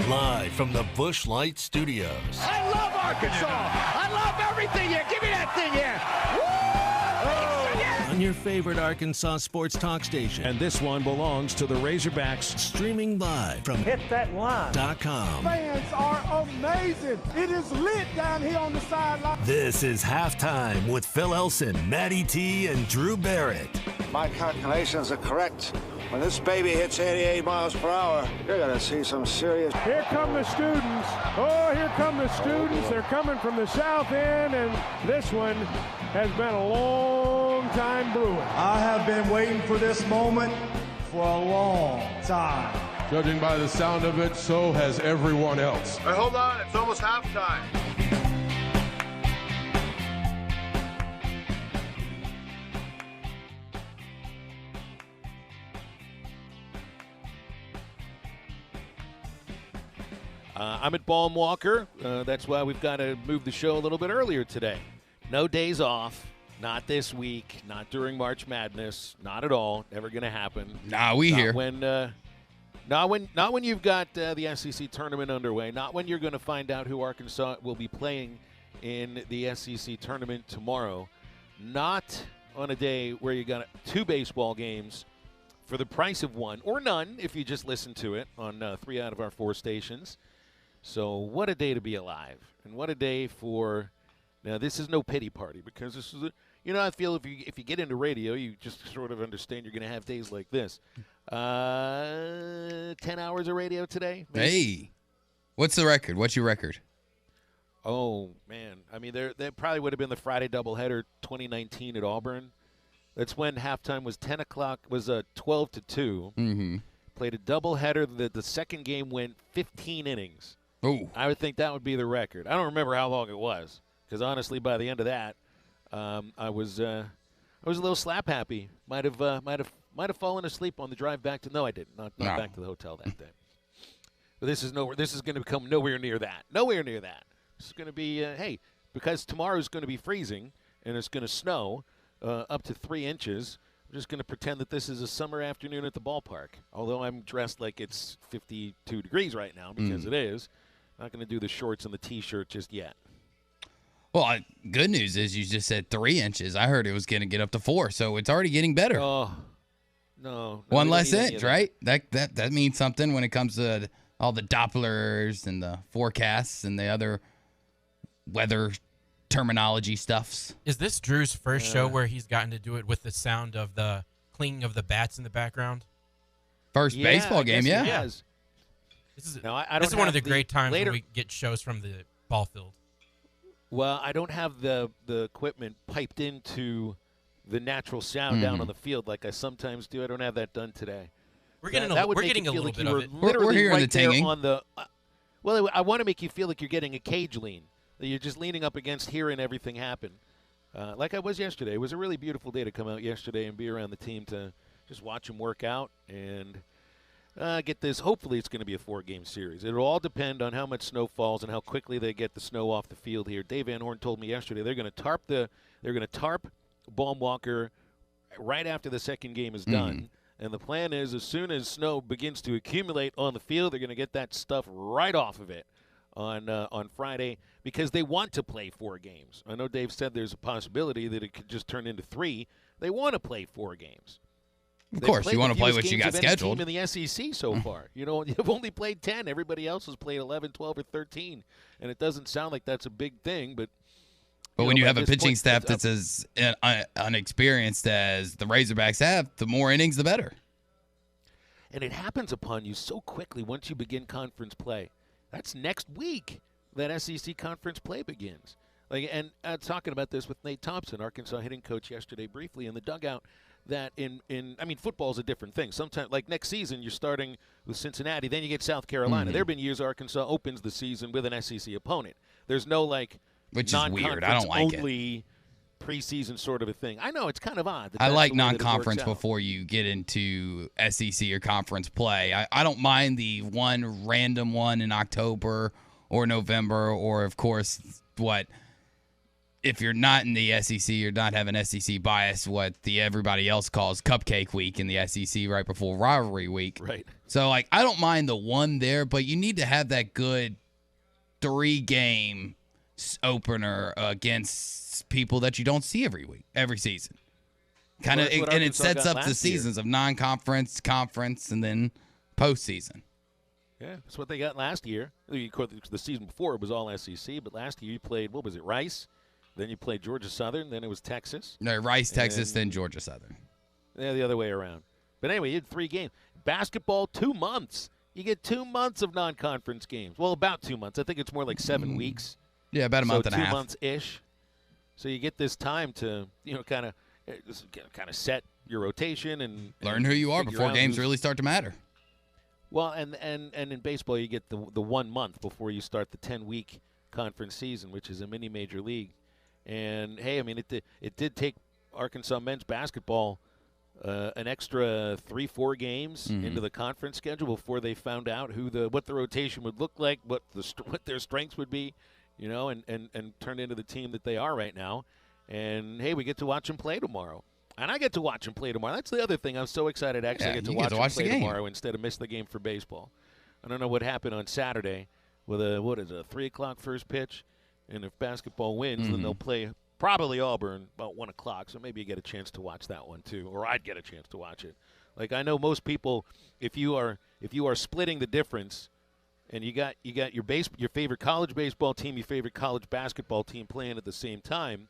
Live from the Busch Light Studios. I love Arkansas. I love everything here. Give me that thing here. On your favorite Arkansas sports talk station. And this one belongs to the Razorbacks. Streaming live from HitThatLine.com. Fans are amazing. It is lit down here on the sideline. This is Halftime with Phil Elson, Matty T, and Drew Barrett. My calculations are correct. When this baby hits 88 miles per hour, you're going to see some serious... Here come the students. Oh, here come the students. They're coming from the south end, and this one has been a long time brewing. I have been waiting for this moment for a long time. Judging by the sound of it, so has everyone else. Hey, hold on, it's almost halftime. I'm at Ball and Walker. That's why we've got to move the show a little bit earlier today. No days off. Not this week. Not during March Madness. Not at all. Never going to happen. Nah, we here. Not when you've got the SEC tournament underway. Not when you're going to find out who Arkansas will be playing in the SEC tournament tomorrow. Not on a day where you got 2 baseball games for the price of 1 or none if you just listen to it on 3 out of our 4 stations. So what a day to be alive, and what a day for. Now this is no pity party because this is I feel if you get into radio, you just sort of understand you're going to have days like this. 10 hours of radio today. Maybe? Hey, what's the record? What's your record? Oh man, I mean there probably would have been the Friday doubleheader 2019 at Auburn. That's when halftime was 10 o'clock. Was 12 to 2. Mm-hmm. Played a doubleheader. The second game went 15 innings. Ooh. I would think that would be the record. I don't remember how long it was because honestly, by the end of that, I was a little slap happy. Might have fallen asleep on the drive back to. No, I didn't. Not back to the hotel that day. But this is going to become nowhere near that. Nowhere near that. This is going to be because tomorrow's going to be freezing and it's going to snow up to 3 inches. I'm just going to pretend that this is a summer afternoon at the ballpark. Although I'm dressed like it's 52 degrees right now because it is. Not going to do the shorts and the T-shirt just yet. Well, good news is you just said 3 inches. I heard it was going to get up to 4, so it's already getting better. Oh, no. One less inch, right? That means something when it comes to all the Dopplers and the forecasts and the other weather terminology stuffs. Is this Drew's first show where he's gotten to do it with the sound of the clinging of the bats in the background? First baseball game, yeah. Yes. This is, I don't this is one of the have great times later, when we get shows from the ball field. Well, I don't have the equipment piped into the natural sound down on the field like I sometimes do. I don't have that done today. We're getting a little bit of it. We're hearing the tinging. Well, I want to make you feel like you're getting a cage lean. That you're just leaning up against hearing everything happen. Like I was yesterday. It was a really beautiful day to come out yesterday and be around the team to just watch them work out and get this. Hopefully it's going to be a 4-game series. It'll all depend on how much snow falls and how quickly they get the snow off the field here. Dave Van Horn told me yesterday they're going to tarp Baum Walker right after the second game is done. And the plan is as soon as snow begins to accumulate on the field, they're going to get that stuff right off of it on Friday because they want to play 4 games. I know Dave said there's a possibility that it could just turn into 3. They want to play 4 games. Of course, you want to play what you got scheduled. Team in the SEC so far. You've only played 10. Everybody else has played 11, 12, or 13. And it doesn't sound like that's a big thing. But when you have a pitching staff that's as unexperienced as the Razorbacks have, the more innings, the better. And it happens upon you so quickly once you begin conference play. That's next week that SEC conference play begins. And talking about this with Nate Thompson, Arkansas hitting coach, yesterday briefly in the dugout, that football is a different thing. Sometimes, like next season, you're starting with Cincinnati, then you get South Carolina. There have been years Arkansas opens the season with an SEC opponent. There's no which is weird. I don't like only preseason sort of a thing. I know it's kind of odd. I like non-conference before you get into SEC or conference play. I don't mind the one random one in October or November, or of course if you're not in the SEC, you're not having SEC bias, what everybody else calls cupcake week in the SEC right before rivalry week. Right. So, like, I don't mind the one there, but you need to have that good 3-game opener against people that you don't see every season. And it sets up the seasons of non-conference, conference, and then postseason. Yeah, that's what they got last year. The season before it was all SEC, but last year you played, what was it, Rice? Then you played Georgia Southern. Then it was Texas. No, Rice, Texas, then Georgia Southern. Yeah, the other way around. But anyway, you had 3 games. Basketball, 2 months. You get 2 months of non-conference games. Well, about 2 months. I think it's more like 7 weeks. Yeah, about a month and a half. 2 months-ish. So you get this time to, kind of set your rotation and learn who you are before games really start to matter. Well, and in baseball, you get the 1 month before you start the 10-week conference season, which is a mini major league. And hey, I mean, it did take Arkansas men's basketball an extra 3-4 games into the conference schedule before they found out what the rotation would look like, what their strengths would be, and turned into the team that they are right now. And hey, we get to watch them play tomorrow. And I get to watch them play tomorrow. That's the other thing. I'm so excited to actually get to watch them play tomorrow instead of miss the game for baseball. I don't know what happened on Saturday with a 3 o'clock first pitch. And if basketball wins, then they'll play probably Auburn about 1 o'clock. So maybe you get a chance to watch that one too, or I'd get a chance to watch it. Like I know most people, if you are splitting the difference, and you got your favorite college baseball team, your favorite college basketball team playing at the same time.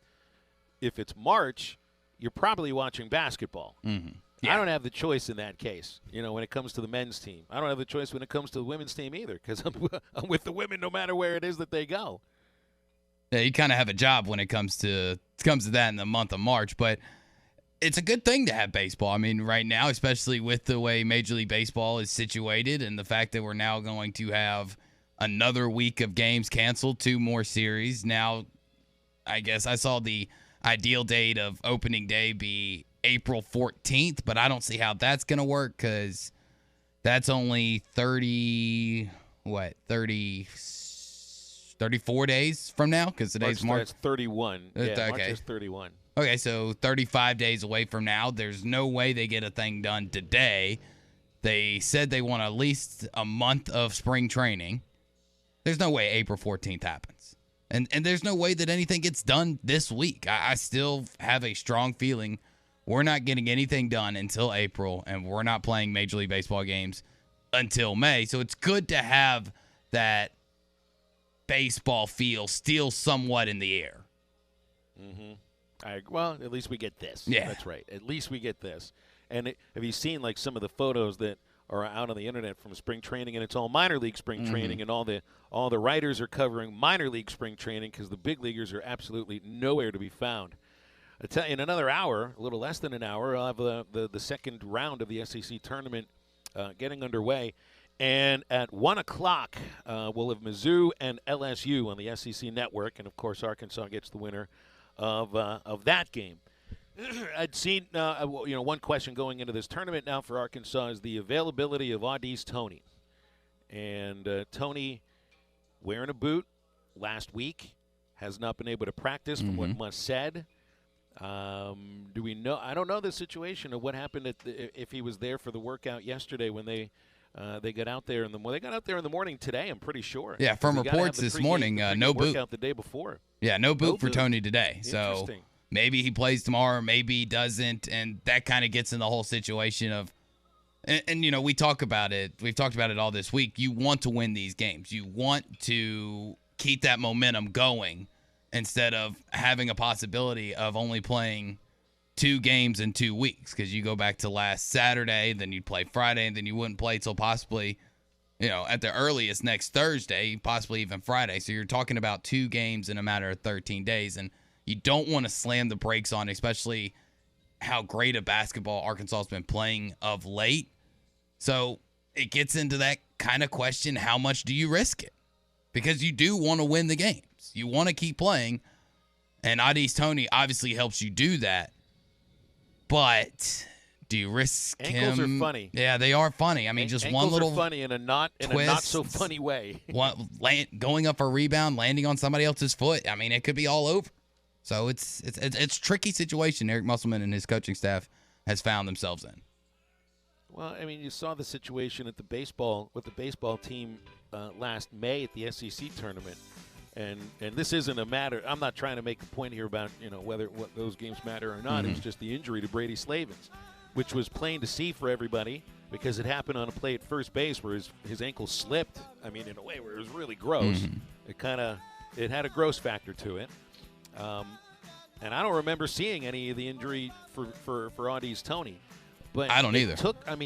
If it's March, you're probably watching basketball. Yeah. I don't have the choice in that case, when it comes to the men's team. I don't have the choice when it comes to the women's team either, because I'm with the women no matter where it is that they go. Yeah, you kind of have a job when it comes to that in the month of March, but it's a good thing to have baseball. I mean, right now, especially with the way Major League Baseball is situated and the fact that we're now going to have another week of games canceled, 2 more series. Now, I guess I saw the ideal date of opening day be April 14th, but I don't see how that's going to work because that's only 34 days from now because today's March. That's 31. Yeah, okay. March is 31. Okay, so 35 days away from now. There's no way they get a thing done today. They said they want at least a month of spring training. There's no way April 14th happens. And there's no way that anything gets done this week. I still have a strong feeling we're not getting anything done until April, and we're not playing Major League Baseball games until May. So it's good to have that baseball feel still somewhat in the air. Well, at least we get this. Yeah. That's right. At least we get this. And have you seen, like, some of the photos that are out on the internet from spring training, and it's all minor league spring training, and all the writers are covering minor league spring training because the big leaguers are absolutely nowhere to be found. I tell you, in another hour, a little less than an hour, I'll have the second round of the SEC tournament getting underway. And at 1 o'clock, we'll have Mizzou and LSU on the SEC network, and of course Arkansas gets the winner of that game. I'd seen, one question going into this tournament now for Arkansas is the availability of Au'Diese Toney. And Toney, wearing a boot last week, has not been able to practice from what Muss said. Do we know? I don't know the situation of what happened if he was there for the workout yesterday when they got out there they got out there in the morning today. I'm pretty sure. Yeah, from reports this morning, no boot. Workout the day before. Yeah, no boot for Toney today. So maybe he plays tomorrow, maybe he doesn't, and that kind of gets in the whole situation of. And we talk about it. We've talked about it all this week. You want to win these games. You want to keep that momentum going instead of having a possibility of only playing 2 games in 2 weeks, because you go back to last Saturday, then you'd play Friday, and then you wouldn't play till possibly, at the earliest next Thursday, possibly even Friday. So you're talking about 2 games in a matter of 13 days, and you don't want to slam the brakes on, especially how great a basketball Arkansas has been playing of late. So it gets into that kind of question, how much do you risk it? Because you do want to win the games. You want to keep playing, and Au'Diese Toney obviously helps you do that. But do you risk Ankles him? Are funny. Yeah, they are funny. I mean, just Ankles one little are funny in a not so funny way. Going up for a rebound, landing on somebody else's foot. I mean, it could be all over. So it's a tricky situation Eric Musselman and his coaching staff has found themselves in. Well, I mean, you saw the situation with the baseball team last May at the SEC tournament, and this isn't a matter. I'm not trying to make a point here about what those games matter or not. It's just the injury to Brady Slavens, which was plain to see for everybody because it happened on a play at first base where his ankle slipped. I mean, in a way where it was really gross. It had a gross factor to it. And I don't remember seeing any of the injury for Audie's Tony. But I don't either.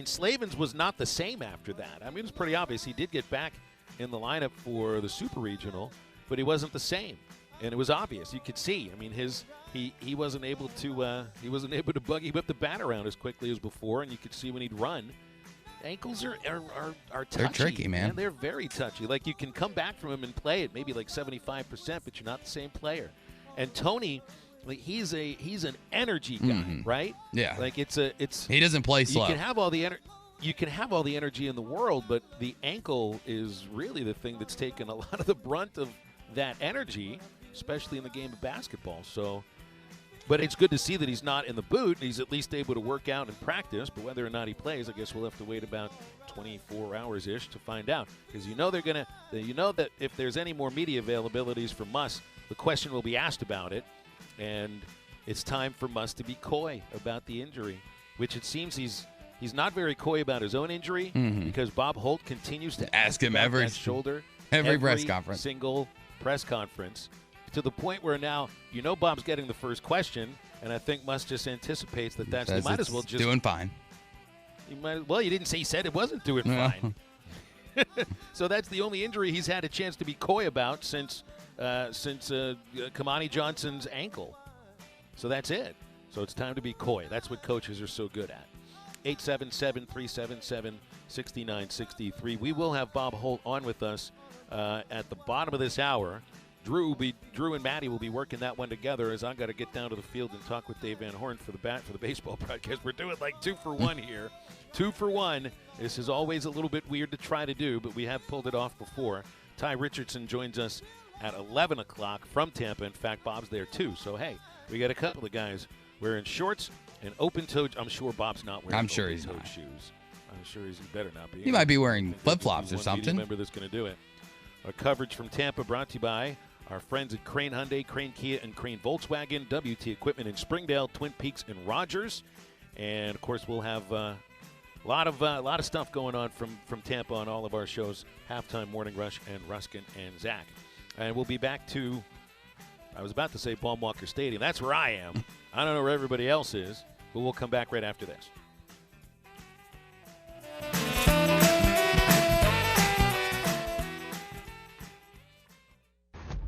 Slavens was not the same after that. I mean, it was pretty obvious. He did get back in the lineup for the Super Regional, but he wasn't the same. And it was obvious. You could see. I mean, he wasn't able to buggy whip the bat around as quickly as before, and you could see when he'd run. Ankles are touchy. They're tricky, man. They're very touchy. Like, you can come back from them and play at maybe like 75%, but you're not the same player. And Tony, like, he's an energy guy, right? Yeah. Like, he doesn't play slow. You can have all the energy in the world, but the ankle is really the thing that's taken a lot of the brunt of that energy, especially in the game of basketball. So, but it's good to see that he's not in the boot. He's at least able to work out and practice. But whether or not he plays, I guess we'll have to wait about 24 hours-ish to find out. Because that if there's any more media availabilities for Muss, the question will be asked about it. And it's time for Muss to be coy about the injury, which it seems he's not very coy about his own injury because Bob Holt continues to ask him every shoulder every press conference, single press conference, to the point where now Bob's getting the first question, and I think Muss just anticipates that he might as well just doing fine. You didn't say he said it wasn't doing fine. So that's the only injury he's had a chance to be coy about since Kamani Johnson's ankle. So that's it. So it's time to be coy. That's what coaches are so good at. 877-377-6963. We will have Bob Holt on with us at the bottom of this hour. Drew and Maddie will be working that one together as I've got to get down to the field and talk with Dave Van Horn for the baseball broadcast. We're doing like 2 for 1 here. 2 for 1. This is always a little bit weird to try to do, but we have pulled it off before. Tye Richardson joins us at 11 o'clock from Tampa. In fact, Bob's there too. So, hey, we got a couple of guys wearing shorts and open-toed. I'm sure Bob's not wearing open-toed shoes. I'm sure he better not be. He might be wearing flip-flops or something. Member that's going to do it. Our coverage from Tampa brought to you by our friends at Crane Hyundai, Crane Kia, and Crane Volkswagen, WT Equipment in Springdale, Twin Peaks, and Rogers. And, of course, we'll have a lot of stuff going on from Tampa on all of our shows, Halftime, Morning Rush, and Ruskin and Zach. And we'll be back to, I was about to say Paul Walker Stadium. That's where I am. I don't know where everybody else is, but we'll come back right after this.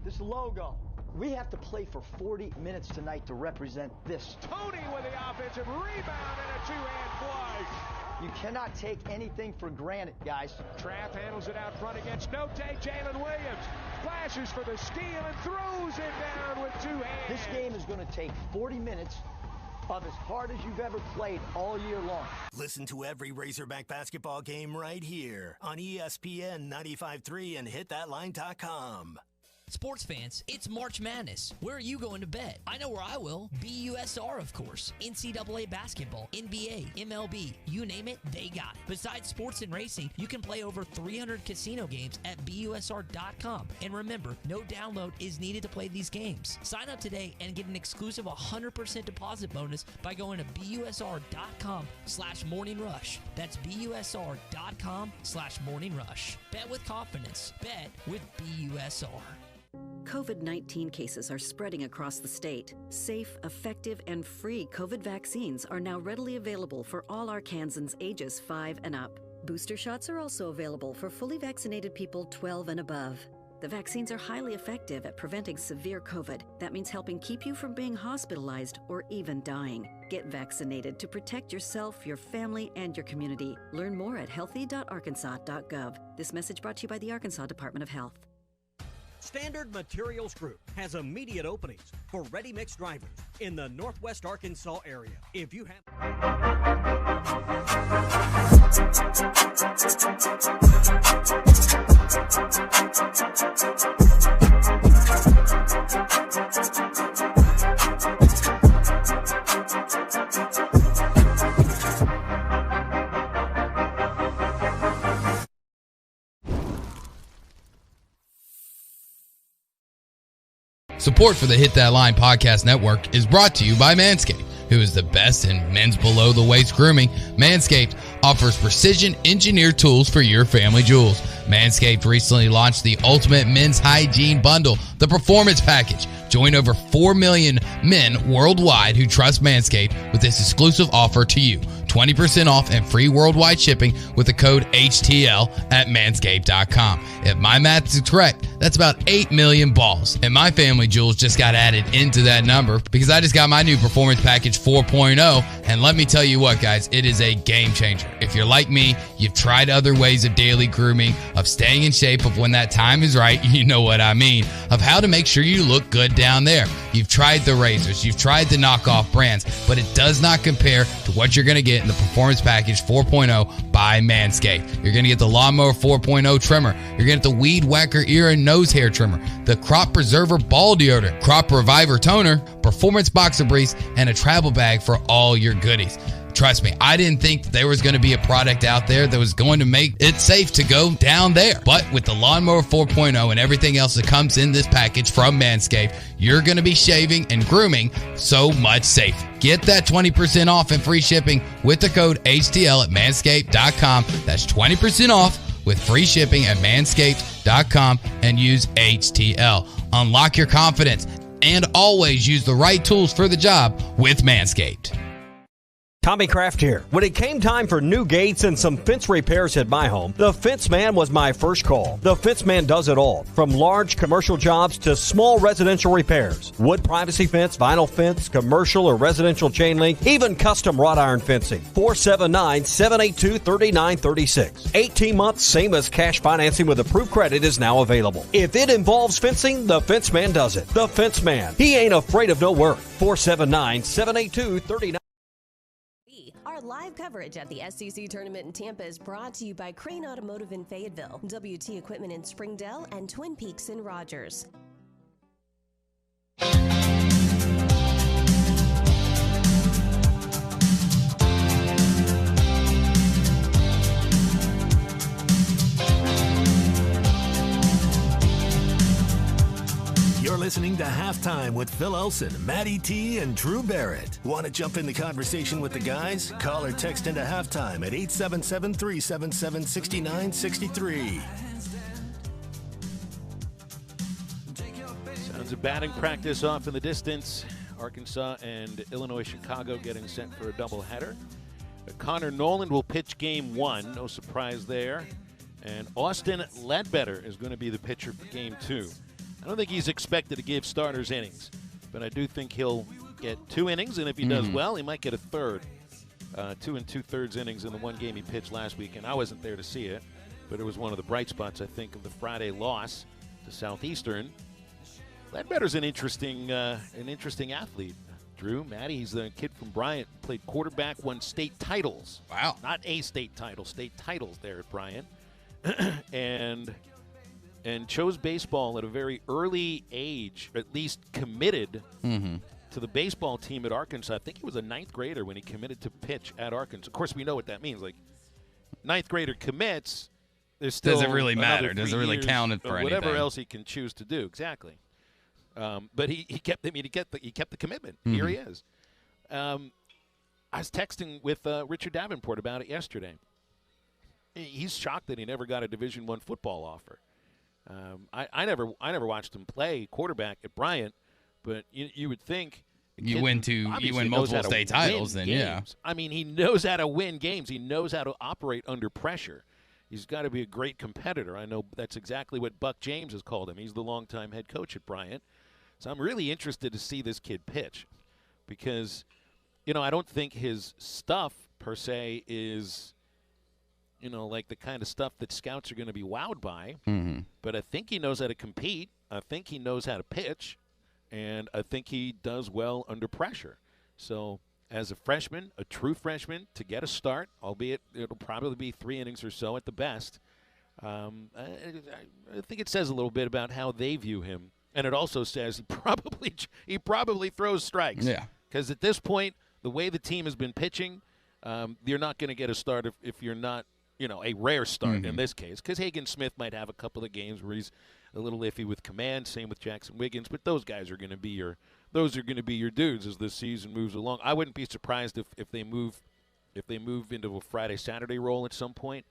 This logo. We have to play for 40 minutes tonight to represent this. Tony with the offensive rebound and a two-hand flush. You cannot take anything for granted, guys. Trapp handles it out front against Note. Jalen Williams flashes for the steal and throws it down with two hands. This game is going to take 40 minutes of as hard as you've ever played all year long. Listen to every Razorback basketball game right here on ESPN 95.3 and hitthatline.com. Sports fans, it's March Madness. Where are you going to bet? I know where I will. BUSR, of course. NCAA basketball, NBA, MLB, you name it, they got it. Besides sports and racing, you can play over 300 casino games at BUSR.com. And remember, no download is needed to play these games. Sign up today and get an exclusive 100% deposit bonus by going to BUSR.com/morningrush. That's BUSR.com/morningrush. Bet with confidence. Bet with BUSR. COVID-19 cases are spreading across the state. Safe, effective, and free COVID vaccines are now readily available for all Arkansans ages 5 and up. Booster shots are also available for fully vaccinated people 12 and above. The vaccines are highly effective at preventing severe COVID. That means helping keep you from being hospitalized or even dying. Get vaccinated to protect yourself, your family, and your community. Learn more at healthy.arkansas.gov. This message brought to you by the Arkansas Department of Health. Standard Materials Group has immediate openings for ready-mix drivers in the Northwest Arkansas area. If you have... Support for the Hit That Line Podcast Network is brought to you by Manscaped, who is the best in men's below-the-waist grooming. Manscaped offers precision-engineered tools for your family jewels. Manscaped recently launched the Ultimate Men's Hygiene Bundle, the Performance Package. Join over 4 million men worldwide who trust Manscaped with this exclusive offer to you. 20% off and free worldwide shipping with the code HTL at manscaped.com. If my math is correct, that's about 8 million balls. And my family jewels just got added into that number because I just got my new Performance Package 4.0. And let me tell you what, guys, it is a game changer. If you're like me, you've tried other ways of daily grooming, of staying in shape, of when that time is right, you know what I mean, of how to make sure you look good down there. You've tried the razors, you've tried the knockoff brands, but it does not compare to what you're going to get in the Performance Package 4.0 by Manscaped. You're going to get the Lawnmower 4.0 trimmer. You're going to get the Weed Whacker ear and nose hair trimmer, the Crop Preserver ball deodorant, Crop Reviver toner, Performance Boxer Briefs, and a travel bag for all your goodies. Trust me, I didn't think there was going to be a product out there that was going to make it safe to go down there. But with the Lawnmower 4.0 and everything else that comes in this package from Manscaped, you're going to be shaving and grooming so much safer. Get that 20% off and free shipping with the code HTL at manscaped.com. That's 20% off with free shipping at manscaped.com and use HTL. Unlock your confidence and always use the right tools for the job with Manscaped. Tommy Kraft here. When it came time for new gates and some fence repairs at my home, the Fence Man was my first call. The Fence Man does it all, from large commercial jobs to small residential repairs. Wood privacy fence, vinyl fence, commercial or residential chain link, even custom wrought iron fencing. 479-782-3936. 18 months, same as cash financing with approved credit is now available. If it involves fencing, the Fence Man does it. The Fence Man. He ain't afraid of no work. 479-782-3936. Our live coverage at the SEC Tournament in Tampa is brought to you by Crane Automotive in Fayetteville, WT Equipment in Springdale, and Twin Peaks in Rogers. You're listening to Halftime with Phil Elson, Matty T, and Drew Barrett. Want to jump in the conversation with the guys? Call or text into Halftime at 877-377-6963. Sounds of batting practice off in the distance. Arkansas and Illinois Chicago getting set for a doubleheader. Connor Noland will pitch game one. No surprise there. And Austin Ledbetter is going to be the pitcher for game two. I don't think he's expected to give starters innings, but I do think he'll get 2 innings, and if he does well, he might get a third. 2 2/3 innings in the one game he pitched last week, and I wasn't there to see it, but it was one of the bright spots, I think, of the Friday loss to Southeastern. Ledbetter's an interesting athlete. Drew, Matty, he's the kid from Bryant, played quarterback, won state titles. Wow. Not a state title, state titles there at Bryant. and chose baseball at a very early age, or at least committed to the baseball team at Arkansas. I think he was a 9th grader when he committed to pitch at Arkansas. Of course, we know what that means. Like, 9th grader commits, there's still doesn't really matter. Doesn't really count it for anything. Whatever else he can choose to do. Exactly. But he kept the commitment. Here he is. I was texting with Richard Davenport about it yesterday. He's shocked that he never got a Division I football offer. I never watched him play quarterback at Bryant, but you would think you win multiple state titles, then games. Yeah. I mean, he knows how to win games. He knows how to operate under pressure. He's got to be a great competitor. I know that's exactly what Buck James has called him. He's the longtime head coach at Bryant. So I'm really interested to see this kid pitch because, I don't think his stuff per se is, like the kind of stuff that scouts are going to be wowed by. But I think he knows how to compete. I think he knows how to pitch. And I think he does well under pressure. So as a freshman, a true freshman, to get a start, albeit it'll probably be 3 innings or so at the best, I think it says a little bit about how they view him. And it also says he probably throws strikes. Yeah. Because at this point, the way the team has been pitching, you're not going to get a start if you're not, a rare start in this case. Because Hagen Smith might have a couple of games where he's a little iffy with command. Same with Jackson Wiggins, but those guys are going to be your dudes as this season moves along. I wouldn't be surprised if they move into a Friday-Saturday role at some point.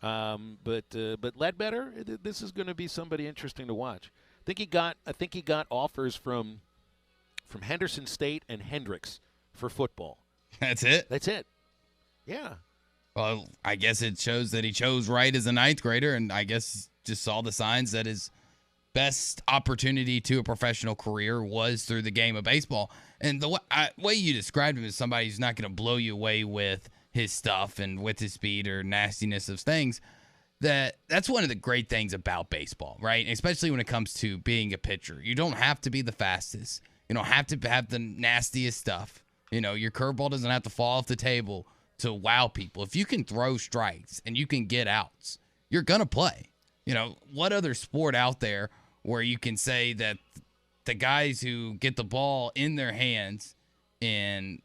But Ledbetter, this is going to be somebody interesting to watch. I think he got offers from Henderson State and Hendrix for football. That's it? That's it. Yeah. Well, I guess it shows that he chose right as a ninth grader, and I guess just saw the signs that his best opportunity to a professional career was through the game of baseball. And the way you described him is somebody who's not going to blow you away with his stuff and with his speed or nastiness of things. That's one of the great things about baseball, right? Especially when it comes to being a pitcher. You don't have to be the fastest. You don't have to have the nastiest stuff. Your curveball doesn't have to fall off the table to wow people. If you can throw strikes and you can get outs, you're going to play. What other sport out there where you can say that the guys who get the ball in their hands in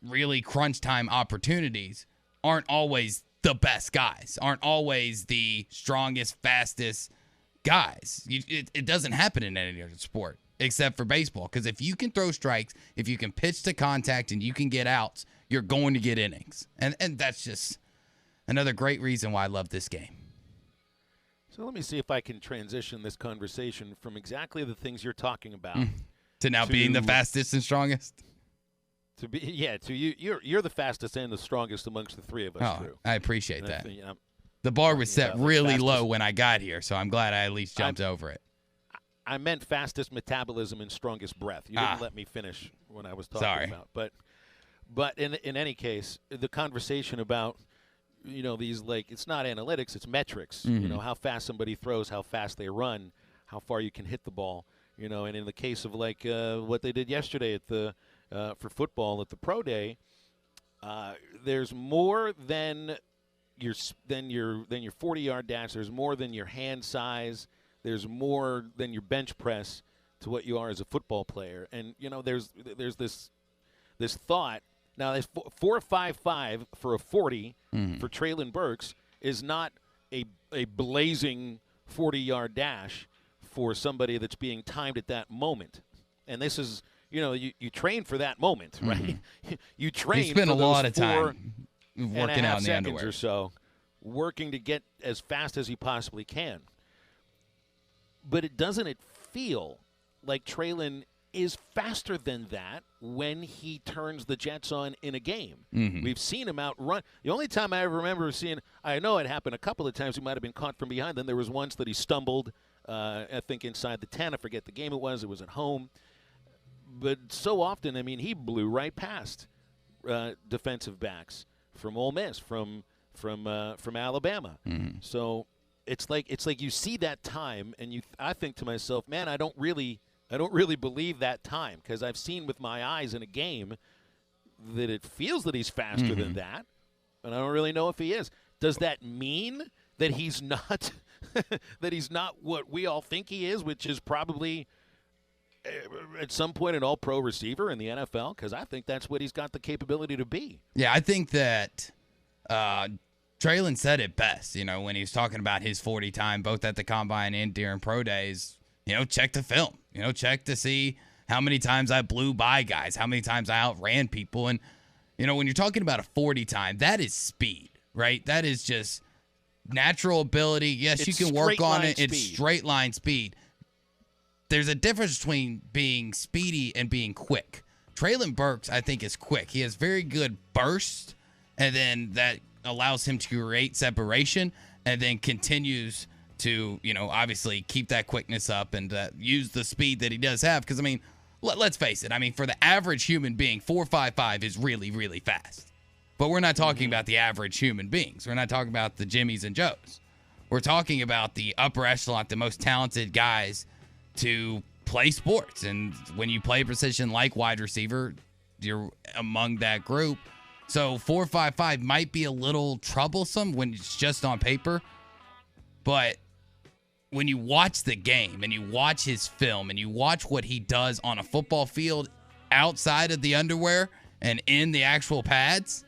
really crunch time opportunities aren't always the best guys, aren't always the strongest, fastest guys? It doesn't happen in any other sport except for baseball, because if you can throw strikes, if you can pitch to contact and you can get outs, you're going to get innings. And that's just another great reason why I love this game. So let me see if I can transition this conversation from exactly the things you're talking about to now being the fastest and strongest. You're the fastest and the strongest amongst the three of us. Drew. I appreciate that. The bar was set really low when I got here, so I'm glad I at least jumped over it. I meant fastest metabolism and strongest breath. You didn't let me finish when I was talking about. But in any case, the conversation about these, like, it's not analytics, it's metrics. Mm-hmm. How fast somebody throws, how fast they run, how far you can hit the ball. And in the case of like what they did yesterday at the for football at the pro day, there's more than your 40-yard dash. There's more than your hand size. There's more than your bench press to what you are as a football player. And there's this thought. Now, this 4.55 for a 40 for Traylon Burks is not a blazing 40-yard dash for somebody that's being timed at that moment. And this is, you train for that moment, right? You train. You spend for a lot of time working out in the underwear or so, working to get as fast as you possibly can. But doesn't it feel like Traylon is faster than that when he turns the Jets on in a game? We've seen him outrun. The only time I ever remember seeing, I know it happened a couple of times, he might have been caught from behind. Then there was once that he stumbled, I think inside the 10. I forget the game it was at home. But so often, he blew right past defensive backs from Ole Miss, from Alabama. So it's like you see that time, and I think to myself, man, I don't really believe that time, because I've seen with my eyes in a game that it feels that he's faster than that, and I don't really know if he is. Does that mean that he's not that he's not what we all think he is, which is probably at some point an all-pro receiver in the NFL? Because I think that's what he's got the capability to be. Yeah, I think that Traylon said it best, when he was talking about his 40 time, both at the Combine and during pro days. Check the film. Check to see how many times I blew by guys, how many times I outran people. And, when you're talking about a 40 time, that is speed, right? That is just natural ability. Yes, you can work on it. It's straight line speed. There's a difference between being speedy and being quick. Traylon Burks, I think, is quick. He has very good burst, and then that allows him to create separation, and then continues to, obviously keep that quickness up and use the speed that he does have. Because, let's face it. For the average human being, 4.55 is really, really fast. But we're not talking about the average human beings. We're not talking about the Jimmies and Joes. We're talking about the upper echelon, the most talented guys to play sports. And when you play position like wide receiver, you're among that group. So 4.55 might be a little troublesome when it's just on paper. But when you watch the game and you watch his film and you watch what he does on a football field outside of the underwear and in the actual pads,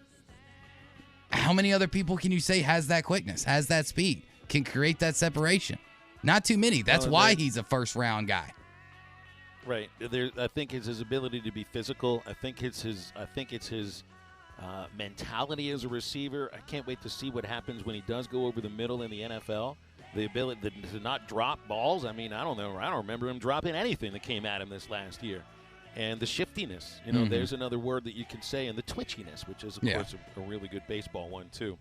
how many other people can you say has that quickness, has that speed, can create that separation? Not too many. That's why he's a first-round guy. Right. I think it's his ability to be physical. I think it's his mentality as a receiver. I can't wait to see what happens when he does go over the middle in the NFL. The ability to not drop balls. I mean, I don't know. I don't remember him dropping anything that came at him this last year. And the shiftiness. You know, there's another word that you can say. And the twitchiness, which is, of course, a really good baseball one, too.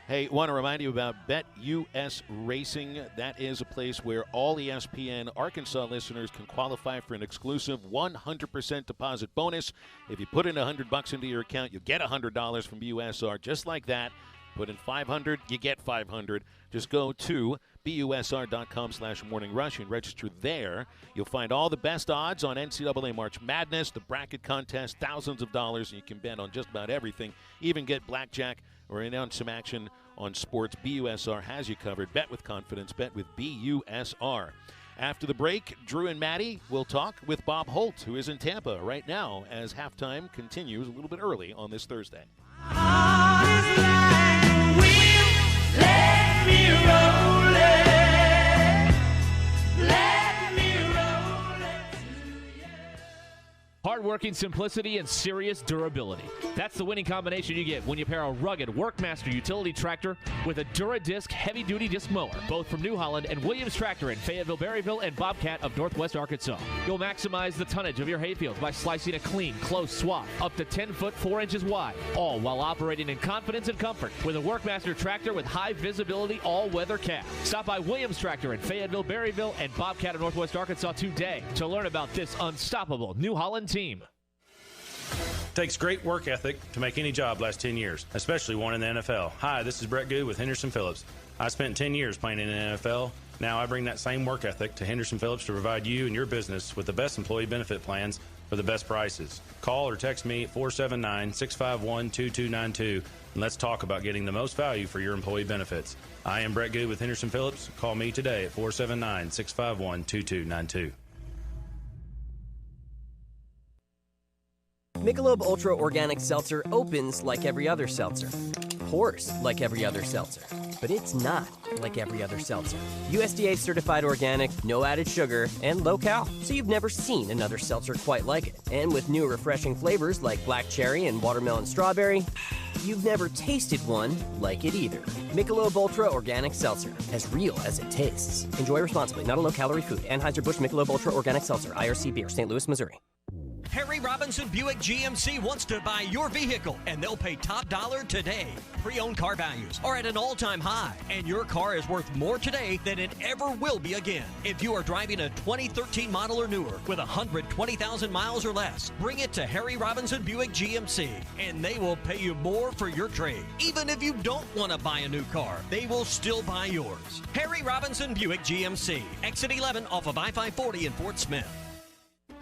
Hey, want to remind you about BetUS Racing. That is a place where all ESPN Arkansas listeners can qualify for an exclusive 100% deposit bonus. If you put in $100 into your account, you get $100 from BUSR, just like that. Put in $500, you get $500. Just go to busr.com/morningrush and register there. You'll find all the best odds on NCAA March Madness, the bracket contest, thousands of dollars, and you can bet on just about everything, even get blackjack or in on some action on sports. BUSR has you covered. Bet with confidence. Bet with BUSR. After the break, Drew and Maddie will talk with Bob Holt, who is in Tampa right now as halftime continues a little bit early on this Thursday. Let me roll it. Hardworking simplicity and serious durability. That's the winning combination you get when you pair a rugged Workmaster utility tractor with a Dura-Disc heavy-duty disc mower, both from New Holland and Williams Tractor in Fayetteville, Berryville, and Bobcat of Northwest Arkansas. You'll maximize the tonnage of your hayfields by slicing a clean, close swath up to 10 foot 4 inches wide, all while operating in confidence and comfort with a Workmaster tractor with high visibility all-weather cab. Stop by Williams Tractor in Fayetteville, Berryville, and Bobcat of Northwest Arkansas today to learn about this unstoppable New Holland team. Takes great work ethic to make any job last 10 years, especially one in the NFL. Hi, this is Brett Good with Henderson Phillips. I spent 10 years playing in the NFL. Now I bring that same work ethic to Henderson Phillips to provide you and your business with the best employee benefit plans for the best prices. Call or text me at 479-651-2292 and let's talk about getting the most value for your employee benefits. I am Brett Good with Henderson Phillips. Call me today at 479-651-2292. Michelob Ultra Organic Seltzer opens like every other seltzer, pours like every other seltzer, but it's not like every other seltzer. USDA certified organic, no added sugar, and low cal, so you've never seen another seltzer quite like it. And with new refreshing flavors like black cherry and watermelon strawberry, you've never tasted one like it either. Michelob Ultra Organic Seltzer, as real as it tastes. Enjoy responsibly, not a low-calorie food. Anheuser-Busch Michelob Ultra Organic Seltzer, IRC Beer, St. Louis, Missouri. Harry Robinson Buick GMC wants to buy your vehicle, and they'll pay top dollar today. Pre-owned car values are at an all-time high, and your car is worth more today than it ever will be again. If you are driving a 2013 model or newer with 120,000 miles or less, bring it to Harry Robinson Buick GMC, and they will pay you more for your trade. Even if you don't want to buy a new car, they will still buy yours. Harry Robinson Buick GMC, exit 11 off of I-540 in Fort Smith.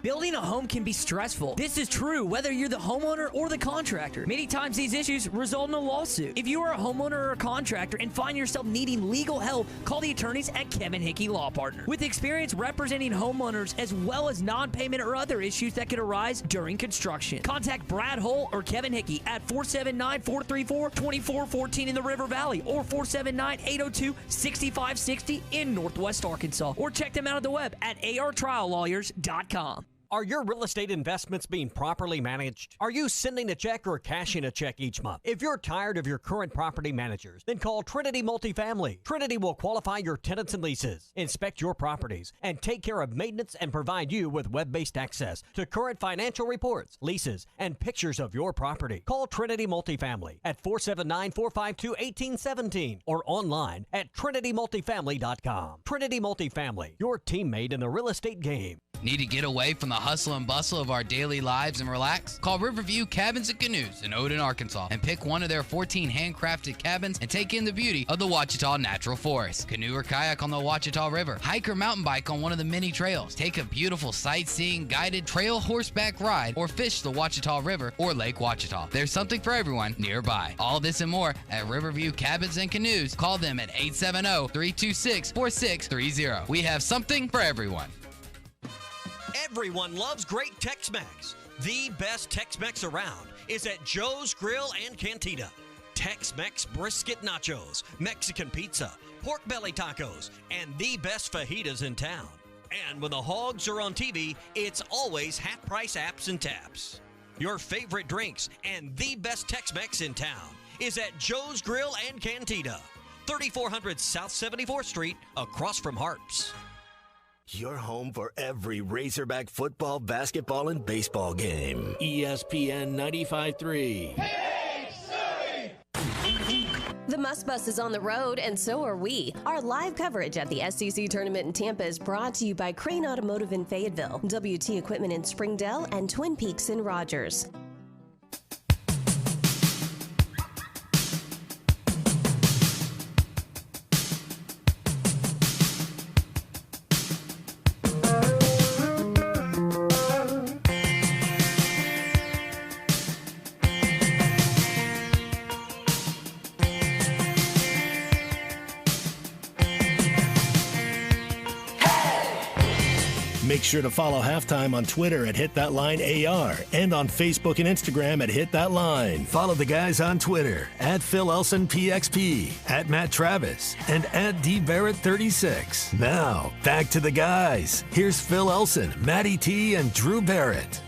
Building a home can be stressful. This is true whether you're the homeowner or the contractor. Many times these issues result in a lawsuit. If you are a homeowner or a contractor and find yourself needing legal help, call the attorneys at Kevin Hickey Law Partner. With experience representing homeowners as well as non-payment or other issues that could arise during construction. Contact Brad Holt or Kevin Hickey at 479-434-2414 in the River Valley or 479-802-6560 in Northwest Arkansas. Or check them out at the web at artriallawyers.com. Are your real estate investments being properly managed? Are you sending a check or cashing a check each month? If you're tired of your current property managers, then call Trinity Multifamily. Trinity will qualify your tenants and leases, inspect your properties, and take care of maintenance and provide you with web-based access to current financial reports, leases, and pictures of your property. Call Trinity Multifamily at 479-452-1817 or online at trinitymultifamily.com. Trinity Multifamily, your teammate in the real estate game. Need to get away from the hustle and bustle of our daily lives and relax? Call Riverview Cabins and Canoes in Odin, Arkansas, and pick one of their 14 handcrafted cabins and take in the beauty of the Ouachita Natural Forest. Canoe or kayak on the Ouachita River. Hike or mountain bike on one of the many trails. Take a beautiful sightseeing guided trail horseback ride or fish the Ouachita River or Lake Ouachita. There's something for everyone nearby. All this and more at Riverview Cabins and Canoes. Call them at 870-326-4630. We have something for everyone. Everyone loves great Tex-Mex. The best Tex-Mex around is at Joe's Grill and Cantina. Tex-Mex brisket nachos, Mexican pizza, pork belly tacos, and the best fajitas in town. And when the Hogs are on TV, it's always half-price apps and taps. Your favorite drinks and the best Tex-Mex in town is at Joe's Grill and Cantina, 3400 South 74th Street, across from Harps. Your home for every Razorback football, basketball, and baseball game. ESPN 95.3. The Must Bus is on the road, and so are we. Our live coverage at the SEC Tournament in Tampa is brought to you by Crane Automotive in Fayetteville, WT Equipment in Springdale, and Twin Peaks in Rogers. Make sure to follow Halftime on Twitter at HitThatLineAR and on Facebook and Instagram at HitThatLine. Follow the guys on Twitter at PhilElsonPXP, at Matt Travis, and at DBarrett36. Now, back to the guys. Here's Phil Elson, Matty T, and Drew Barrett.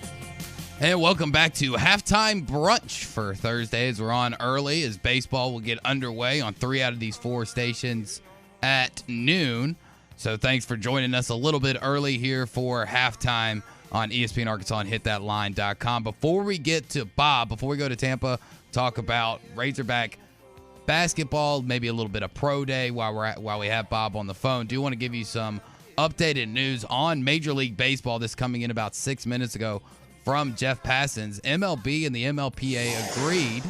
And welcome back to Halftime Brunch for Thursdays. We're on early as baseball will get underway on 3 out of these 4 stations at noon. So thanks for joining us a little bit early here for Halftime on ESPN Arkansas and HitThatLine.com. Before we get to Bob, before we go to Tampa, talk about Razorback basketball, maybe a little bit of pro day while we have Bob on the phone. Do want to give you some updated news on Major League Baseball. This coming in about 6 minutes ago from Jeff Passons. MLB and the MLPA agreed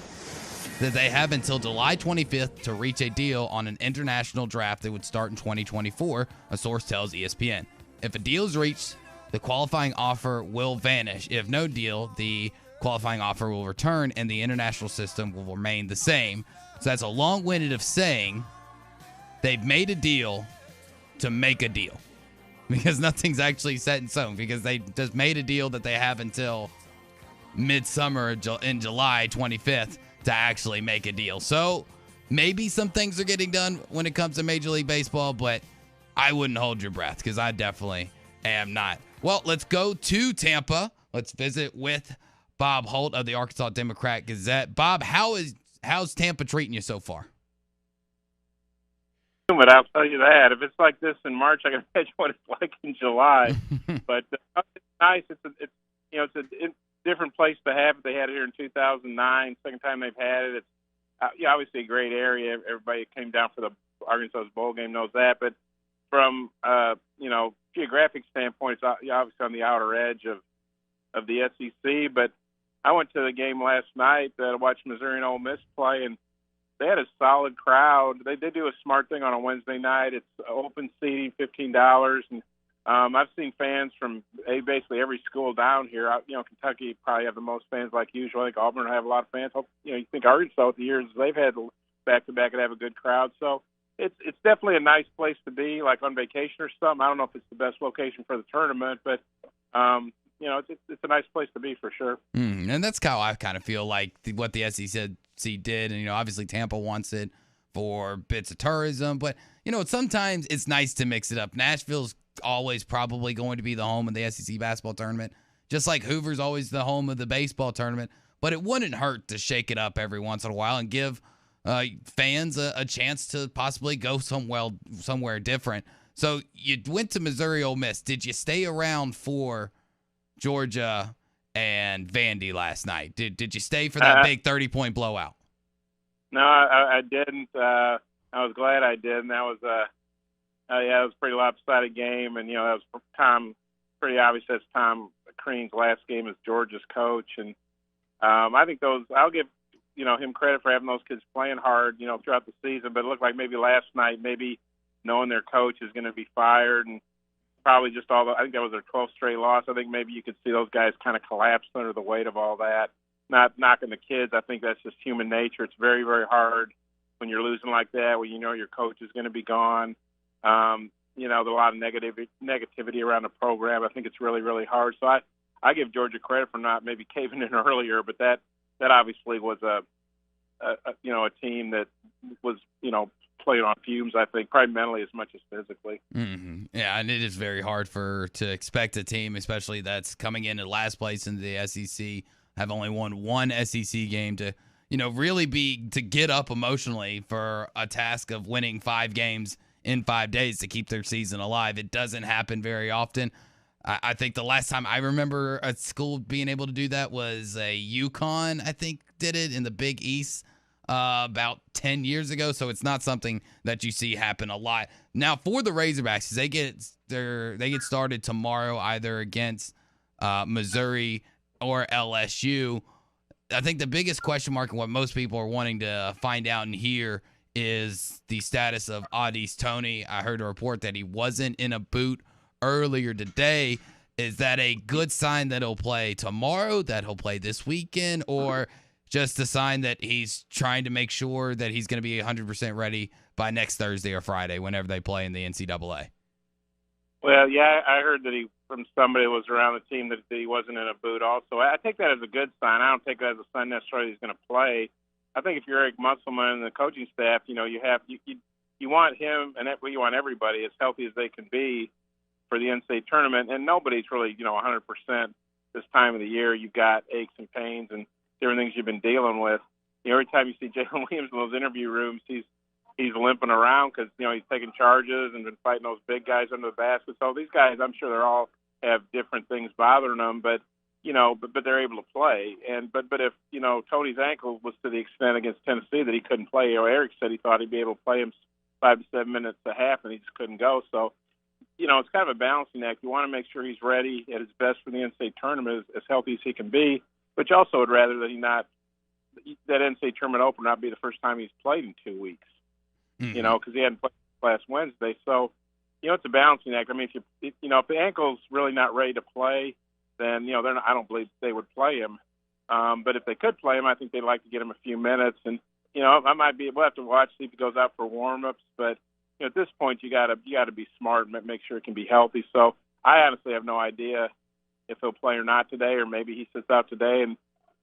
that they have until July 25th to reach a deal on an international draft that would start in 2024, a source tells ESPN. If a deal is reached, the qualifying offer will vanish. If no deal, the qualifying offer will return and the international system will remain the same. So that's a long-winded of saying they've made a deal to make a deal, because nothing's actually set in stone, because they just made a deal that they have until midsummer in July 25th to actually make a deal. So maybe some things are getting done when it comes to Major League Baseball, but I wouldn't hold your breath, because I definitely am not. Well, let's go to Tampa. Let's visit with Bob Holt of the Arkansas Democrat-Gazette. Bob, how's Tampa treating you so far? But I'll tell you that. If it's like this in March, I can imagine what it's like in July. But it's nice. It's a different place to have it. They had it here in 2009. Second time they've had it. It's obviously a great area. Everybody that came down for the Arkansas bowl game knows that. But from geographic standpoint, it's obviously on the outer edge of the SEC. But I went to the game last night to watch Missouri and Ole Miss play, and they had a solid crowd. They do a smart thing on a Wednesday night. It's open seating, $15, and I've seen fans from basically every school down here. Kentucky probably have the most fans like usual. I think Auburn will have a lot of fans. You think Arkansas, with the years they've had back-to-back, would have a good crowd. So it's definitely a nice place to be, like on vacation or something. I don't know if it's the best location for the tournament, but it's a nice place to be for sure. And that's how I kind of feel like what the SEC did. And, obviously Tampa wants it for bits of tourism. But, sometimes it's nice to mix it up. Nashville's always probably going to be the home of the SEC basketball tournament, just like Hoover's always the home of the baseball tournament. But it wouldn't hurt to shake it up every once in a while and give fans a chance to possibly go somewhere different. So you went to Missouri Ole Miss. Did you stay around for Georgia and Vandy last night? Did you stay for that big 30-point blowout? No, I didn't. I was glad I didn't. That was it was a pretty lopsided game, and that was pretty obvious that's Tom Crean's last game as Georgia's coach, and I think I'll give him credit for having those kids playing hard throughout the season, but it looked like maybe last night, maybe knowing their coach is going to be fired, and probably just I think that was their 12th straight loss. I think maybe you could see those guys kind of collapse under the weight of all that. Not knocking the kids. I think that's just human nature. It's very, very hard when you're losing like that, when your coach is going to be gone. There's a lot of negativity around the program. I think it's really, really hard. So I give Georgia credit for not maybe caving in earlier, but that obviously was a team that was, played on fumes, I think, probably mentally as much as physically. Mm-hmm. Yeah, and it is very hard to expect a team, especially that's coming in at last place in the SEC, have only won one SEC game to really to get up emotionally for a task of winning 5 games in 5 days to keep their season alive. It doesn't happen very often. I think the last time I remember a school being able to do that was UConn, I think, did it in the Big East about 10 years ago. So it's not something that you see happen a lot. Now for the Razorbacks, they get started tomorrow either against Missouri or LSU. I think the biggest question mark and what most people are wanting to find out and hear is the status of Audis Toney. I heard a report that he wasn't in a boot earlier today. Is that a good sign that he'll play tomorrow, that he'll play this weekend, or just a sign that he's trying to make sure that he's going to be 100% ready by next Thursday or Friday whenever they play in the NCAA? Well, yeah, I heard that from somebody who was around the team that he wasn't in a boot also. I take that as a good sign. I don't take that as a sign necessarily he's going to play. I think if you're Eric Musselman and the coaching staff, you want him and you want everybody as healthy as they can be for the NCAA tournament. And nobody's really, 100% this time of the year. You've got aches and pains and different things you've been dealing with. Every time you see Jalen Williams in those interview rooms, he's limping around because, he's taking charges and been fighting those big guys under the basket. So these guys, I'm sure they all have different things bothering them, but they're able to play. But if, Tony's ankle was to the extent against Tennessee that he couldn't play, Eric said he thought he'd be able to play him 5 to 7 minutes a half and he just couldn't go. So, it's kind of a balancing act. You want to make sure he's ready at his best for the NCAA tournament, as healthy as he can be, but you also would rather that that NCAA tournament opener not be the first time he's played in 2 weeks, because he hadn't played last Wednesday. So, it's a balancing act. I mean, if the ankle's really not ready to play, then, I don't believe they would play him. But if they could play him, I think they'd like to get him a few minutes. And, we'll have to watch, see if he goes out for warm-ups. But, at this point, you got to be smart and make sure he can be healthy. So I honestly have no idea if he'll play or not today, or maybe he sits out today. And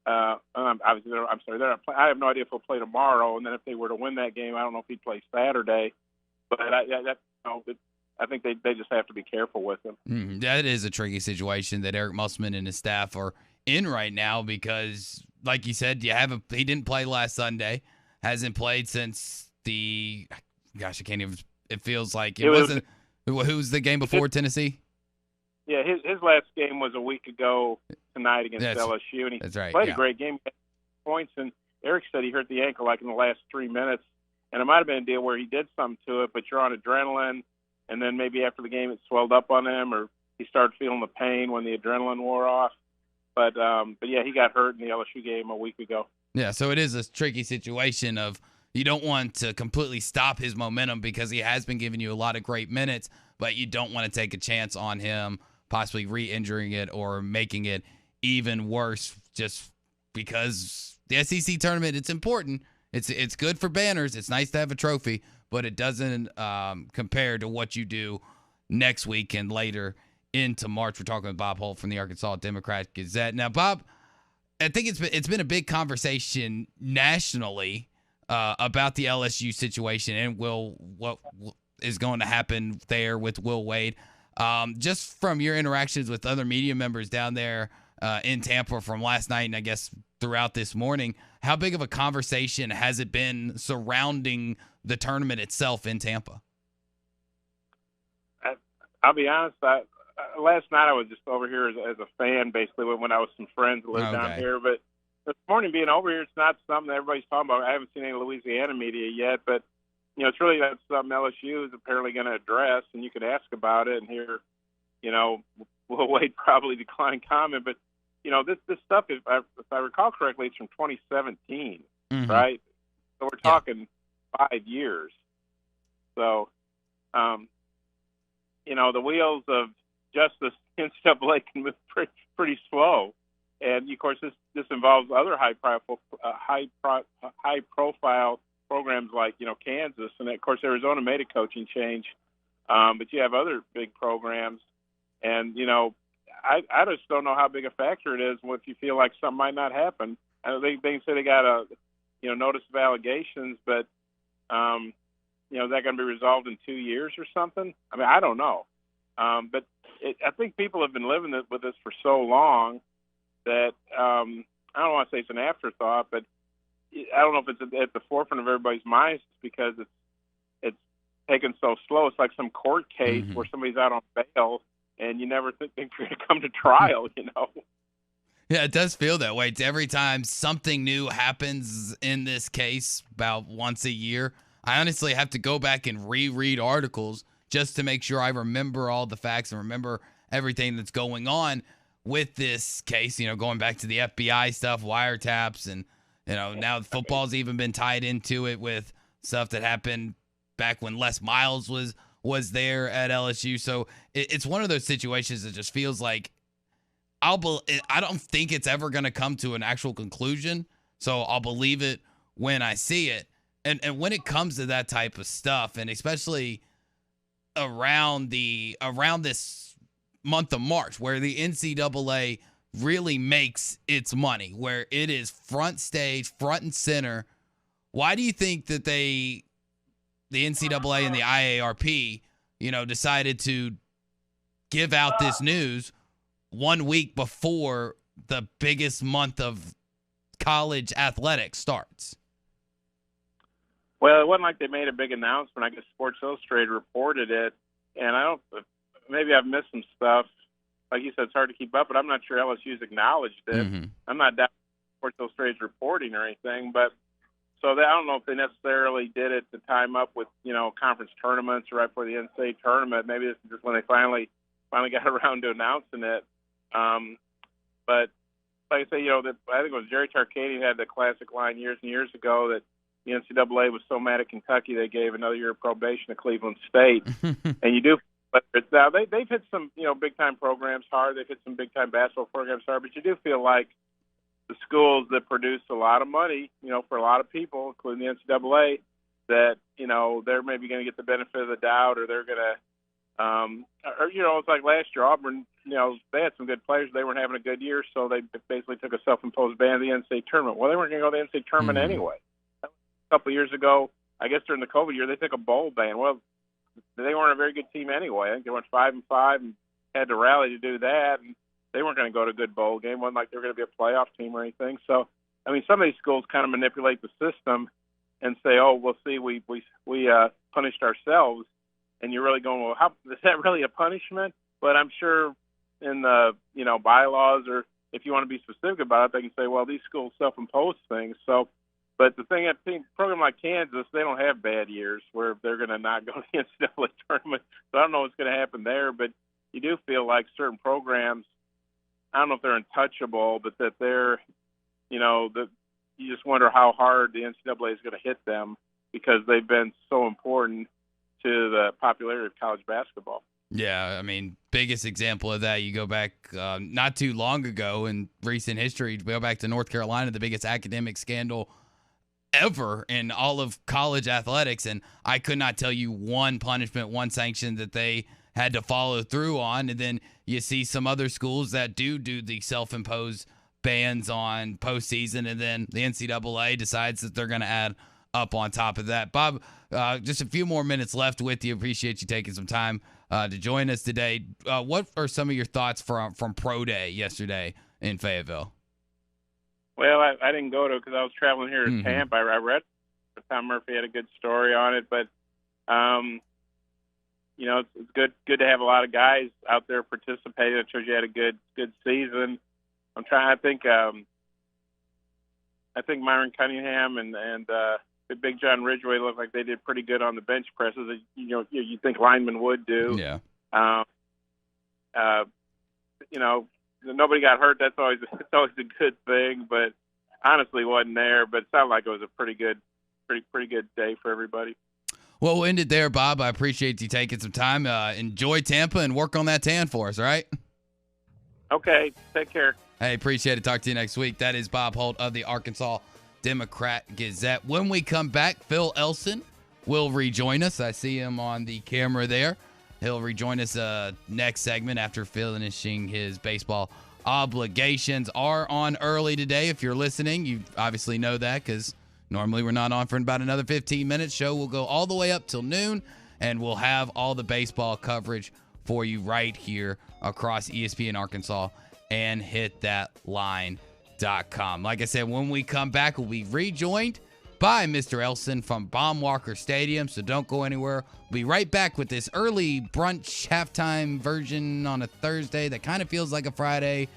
obviously, I have no idea if he'll play tomorrow. And then if they were to win that game, I don't know if he'd play Saturday. But I think they just have to be careful with him. That is a tricky situation that Eric Musselman and his staff are in right now because, like you said, he didn't play last Sunday, hasn't played since I can't even. It feels like it wasn't. Who's the game before Tennessee? Yeah, his last game was a week ago tonight against LSU, and he played a great game, points. And Eric said he hurt the ankle like in the last 3 minutes, and it might have been a deal where he did something to it, but you're on adrenaline. And then maybe after the game it swelled up on him, or he started feeling the pain when the adrenaline wore off. But yeah, he got hurt in the LSU game a week ago. Yeah, so it is a tricky situation of you don't want to completely stop his momentum because he has been giving you a lot of great minutes, but you don't want to take a chance on him possibly re-injuring it or making it even worse just because the SEC tournament, it's important. It's good for banners. It's nice to have a trophy, but it doesn't compare to what you do next week and later into March. We're talking with Bob Holt from the Arkansas Democrat-Gazette. Now, Bob, I think it's been a big conversation nationally about the LSU situation and what is going to happen there with Will Wade. Just from your interactions with other media members down there in Tampa from last night and I guess throughout this morning, how big of a conversation has it been surrounding the tournament itself in Tampa? I'll be honest. Last night I was just over here as a fan, basically, when I was with some friends that live down here. But this morning, being over here, it's not something that everybody's talking about. I haven't seen any Louisiana media yet, but it's really that's something LSU is apparently going to address, and you could ask about it and hear, Will Wade probably decline comment. But this stuff, if I recall correctly, it's from 2017, right? So we're talking 5 years. So, the wheels of justice NCAA can move pretty slow, and of course this involves other high profile programs like Kansas, and of course Arizona made a coaching change, but you have other big programs, and I just don't know how big a factor it is if you feel like something might not happen. They say they got notice of allegations, but is that going to be resolved in 2 years or something? I mean, I don't know. But I think people have been living with this for so long that I don't want to say it's an afterthought, but I don't know if it's at the forefront of everybody's minds because it's taken so slow. It's like some court case where somebody's out on bail and you never think they're going to come to trial, Yeah, it does feel that way. It's every time something new happens in this case, about once a year, I honestly have to go back and reread articles just to make sure I remember all the facts and remember everything that's going on with this case, going back to the FBI stuff, wiretaps, and, now football's even been tied into it with stuff that happened back when Les Miles was there at LSU. So it's one of those situations that just feels like I don't think it's ever going to come to an actual conclusion. So I'll believe it when I see it. And when it comes to that type of stuff, and especially around this month of March, where the NCAA really makes its money, where it is front stage, front and center, why do you think that the NCAA and the IARP, decided to give out this news 1 week before the biggest month of college athletics starts? Well, it wasn't like they made a big announcement. I guess Sports Illustrated reported it, and maybe I've missed some stuff. Like you said, it's hard to keep up, but I'm not sure LSU's acknowledged it. I'm not doubting Sports Illustrated's reporting or anything, but I don't know if they necessarily did it to time up with, conference tournaments or right before the NCAA tournament. Maybe this is just when they finally got around to announcing it. But like I say, I think it was Jerry Tarkanian had the classic line years and years ago that the NCAA was so mad at Kentucky they gave another year of probation to Cleveland State. And you do, but now they've hit some big time programs hard. They've hit some big time basketball programs hard. But you do feel like the schools that produce a lot of money, for a lot of people, including the NCAA, that they're maybe going to get the benefit of the doubt, or they're going to, it's like last year Auburn. They had some good players. They weren't having a good year, so they basically took a self-imposed ban of the NCAA tournament. Well, they weren't going to go to the NCAA tournament anyway. A couple of years ago, I guess during the COVID year, they took a bowl ban. Well, they weren't a very good team anyway. I think they went 5-5 and had to rally to do that. And they weren't going to go to a good bowl game. It wasn't like they were going to be a playoff team or anything. So, I mean, some of these schools kind of manipulate the system and say, "Oh, we'll see, we punished ourselves." And you're really going, "Well, is that really a punishment?" But I'm sure in the bylaws, or if you want to be specific about it, they can say, "Well, these schools self-impose things." So, but the thing, I think, a program like Kansas, they don't have bad years where they're going to not go to the NCAA tournament. So I don't know what's going to happen there, but you do feel like certain programs, I don't know if they're untouchable, but that they're, that you just wonder how hard the NCAA is going to hit them because they've been so important to the popularity of college basketball. Yeah, I mean, biggest example of that, you go back not too long ago in recent history, go back to North Carolina, the biggest academic scandal ever in all of college athletics, and I could not tell you one punishment, one sanction that they had to follow through on. And then you see some other schools that do the self-imposed bans on postseason, and then the NCAA decides that they're going to add up on top of that. Bob, just a few more minutes left with you. Appreciate you taking some time to join us today. What are some of your thoughts from Pro Day yesterday in Fayetteville? Well, I didn't go to it because I was traveling here to Tampa. I read Tom Murphy had a good story on it, but it's good to have a lot of guys out there participating. It shows you had a good season. I think Myron Cunningham and Big John Ridgway looked like they did pretty good on the bench presses. You think linemen would do. Yeah. Nobody got hurt. It's always a good thing, but honestly wasn't there. But it sounded like it was a pretty good day for everybody. Well, we'll end it there, Bob. I appreciate you taking some time. Enjoy Tampa and work on that tan for us, all right? Okay. Take care. Hey, appreciate it. Talk to you next week. That is Bob Holt of the Arkansas Democrat-Gazette. When we come back, Phil Elson will rejoin us. I see him on the camera there. He'll rejoin us next segment after finishing his baseball obligations. Are on early today. If you're listening, you obviously know that because Normally we're not on for about another 15 minutes. Show will go all the way up till noon, and we'll have all the baseball coverage for you right here across ESPN Arkansas and hitthatline.com. Like I said, when we come back, we'll be rejoined by Mr. Elson from Baum-Walker Stadium, so don't go anywhere. We'll be right back with this early brunch halftime version on a Thursday that kind of feels like a Friday.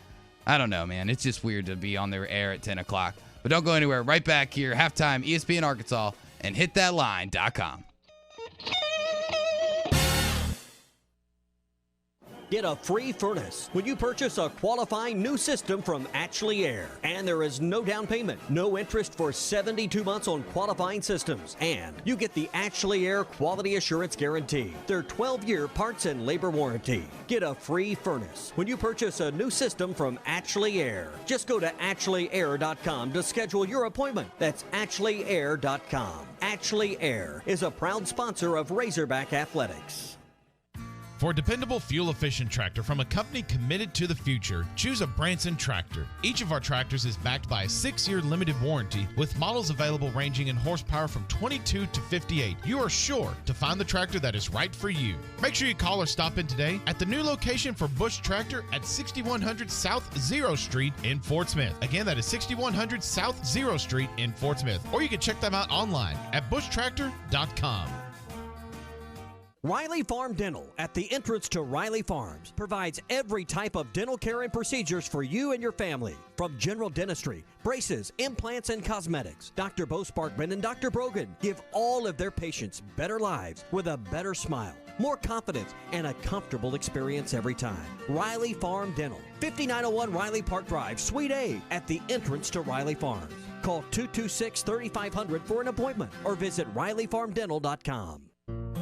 I don't know, man. It's just weird to be on their air at 10 o'clock. But don't go anywhere. Right back here, halftime, ESPN Arkansas, and hitthatline.com. Get a free furnace when you purchase a qualifying new system from Ashley Air. And there is no down payment, no interest for 72 months on qualifying systems. And you get the Ashley Air Quality Assurance Guarantee, their 12-year parts and labor warranty. Get a free furnace when you purchase a new system from Ashley Air. Just go to AshleyAir.com to schedule your appointment. That's AshleyAir.com. Ashley Air is a proud sponsor of Razorback Athletics. For a dependable, fuel-efficient tractor from a company committed to the future, choose a Branson tractor. Each of our tractors is backed by a 6-year limited warranty with models available ranging in horsepower from 22 to 58. You are sure to find the tractor that is right for you. Make sure you call or stop in today at the new location for Bush Tractor at 6100 South 0 Street in Fort Smith. Again, that is 6100 South 0 Street in Fort Smith. Or you can check them out online at bushtractor.com. Riley Farm Dental, at the entrance to Riley Farms, provides every type of dental care and procedures for you and your family. From general dentistry, braces, implants, and cosmetics, Dr. Bo Sparkman and Dr. Brogan give all of their patients better lives with a better smile, more confidence, and a comfortable experience every time. Riley Farm Dental, 5901 Riley Park Drive, Suite A, at the entrance to Riley Farms. Call 226-3500 for an appointment or visit RileyFarmDental.com.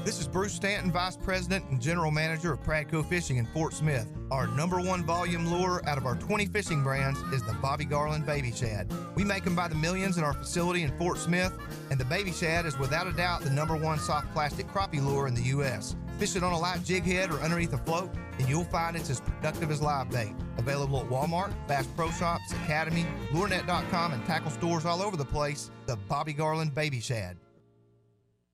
This is Bruce Stanton, Vice President and General Manager of Pradco Fishing in Fort Smith. Our #1 volume lure out of our 20 fishing brands is the Bobby Garland Baby Shad. We make them by the millions in our facility in Fort Smith, and the Baby Shad is without a doubt the #1 soft plastic crappie lure in the U.S. Fish it on a light jig head or underneath a float, and you'll find it's as productive as live bait. Available at Walmart, Bass Pro Shops, Academy, LureNet.com, and tackle stores all over the place. The Bobby Garland Baby Shad.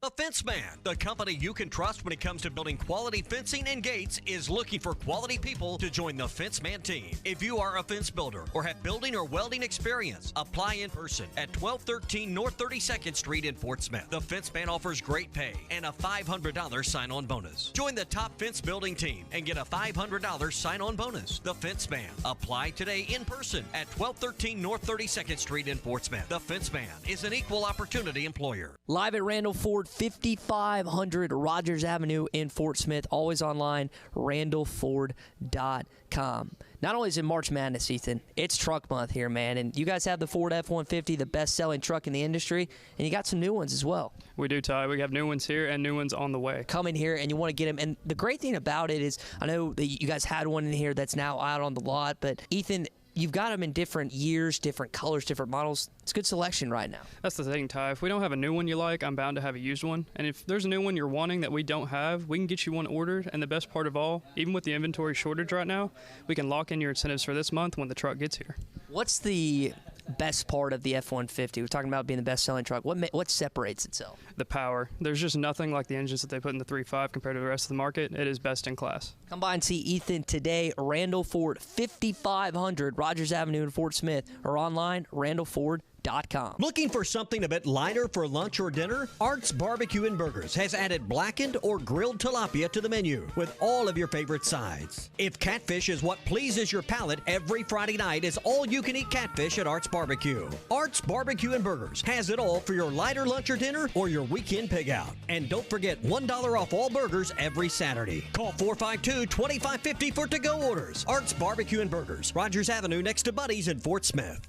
The Fence Man, the company you can trust when it comes to building quality fencing and gates, is looking for quality people to join the Fence Man team. If you are a fence builder or have building or welding experience, apply in person at 1213 North 32nd Street in Fort Smith. The Fence Man offers great pay and a $500 sign-on bonus. Join the top fence building team and get a $500 sign-on bonus. The Fence Man. Apply today in person at 1213 North 32nd Street in Fort Smith. The Fence Man is an equal opportunity employer. Live at Randall Ford, 5500 Rogers Avenue in Fort Smith. Always online, randallford.com. Not only is it March Madness, Ethan, it's truck month here, man. And you guys have the Ford F-150, the best-selling truck in the industry, and you got some new ones as well. We do, Ty. We have new ones here and new ones on the way. Come in here, and you want to get them. And the great thing about it is, I know that you guys had one in here that's now out on the lot, but Ethan, you've got them in different years, different colors, different models. It's good selection right now. That's the thing, Ty. If we don't have a new one you like, I'm bound to have a used one. And if there's a new one you're wanting that we don't have, we can get you one ordered. And the best part of all, even with the inventory shortage right now, we can lock in your incentives for this month when the truck gets here. What's the best part of the F-150? We're talking about being the best-selling truck. What separates itself? The power. There's just nothing like the engines that they put in the 3.5 compared to the rest of the market. It is best in class. Come by and see Ethan today. Randall Ford, 5500 Rogers Avenue in Fort Smith, or online, randallford.com. Looking for something a bit lighter for lunch or dinner? Art's Barbecue and Burgers has added blackened or grilled tilapia to the menu with all of your favorite sides. If catfish is what pleases your palate, every Friday night is all-you-can-eat catfish at Art's Barbecue. Art's Barbecue and Burgers has it all for your lighter lunch or dinner or your weekend pig out. And don't forget $1 off all burgers every Saturday. Call 452-2550 for to-go orders. Art's Barbecue and Burgers, Rogers Avenue next to Buddy's in Fort Smith.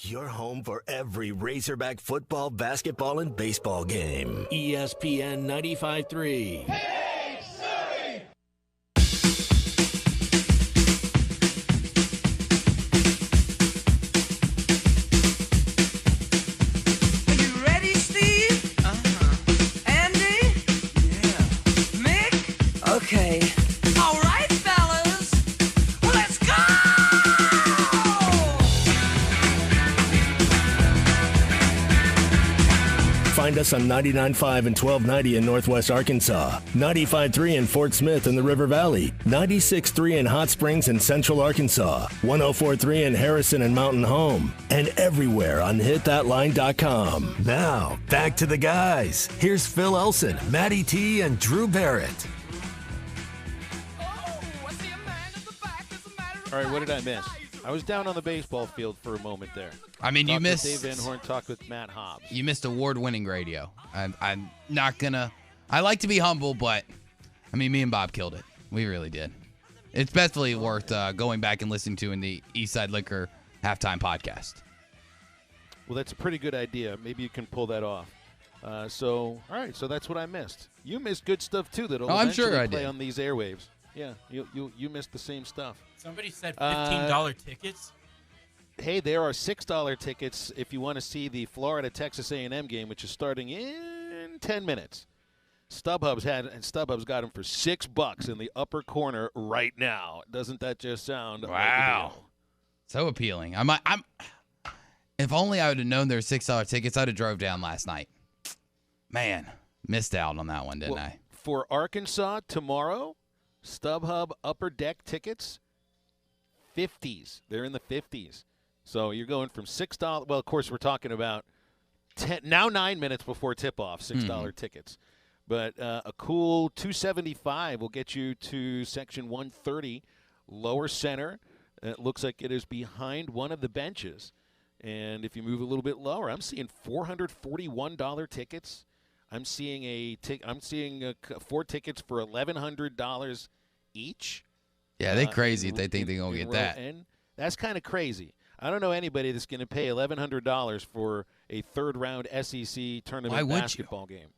Your home for every Razorback football, basketball, and baseball game. ESPN 95.3. Hey, Surrey! Are you ready, Steve? Uh-huh. Andy? Yeah. Mick? Okay. All right, fellas. Well, let's go! Find us on 99.5 and 1290 in Northwest Arkansas, 95.3 in Fort Smith in the River Valley, 96.3 in Hot Springs in Central Arkansas, 104.3 in Harrison and Mountain Home, and everywhere on hitthatline.com. Now, back to the guys. Here's Phil Elson, Matty T, and Drew Barrett. All right, what did I miss? I was down on the baseball field for a moment there. I mean, you missed Dave Van Horn talked with Matt Hobbs. You missed award-winning radio. I'm not gonna. I like to be humble, but I mean, me and Bob killed it. We really did. It's definitely worth going back and listening to in the Eastside Liquor halftime podcast. Well, that's a pretty good idea. Maybe you can pull that off. All right, so that's what I missed. You missed good stuff too that'll eventually play on these airwaves. Yeah, you missed the same stuff. Somebody said $15 tickets. Hey, there are $6 tickets if you want to see the Florida-Texas A&M game, which is starting in 10 minutes. StubHub's got them for $6 in the upper corner right now. Doesn't that just sound like a deal? So appealing. If only I would have known there were $6 tickets, I'd have drove down last night. Man, missed out on that one, didn't I? For Arkansas tomorrow, StubHub upper deck tickets, 50s. They're in the 50s. So you're going from $6. Well, of course, we're talking about 9 minutes before tip-off, $6 tickets. But a cool $275 will get you to section 130, lower center. It looks like it is behind one of the benches. And if you move a little bit lower, I'm seeing $441 tickets. I'm seeing 4 tickets for $1,100 each. Yeah, they're crazy if they think they're going to get that. And that's kind of crazy. I don't know anybody that's going to pay $1,100 for a third-round SEC tournament basketball game.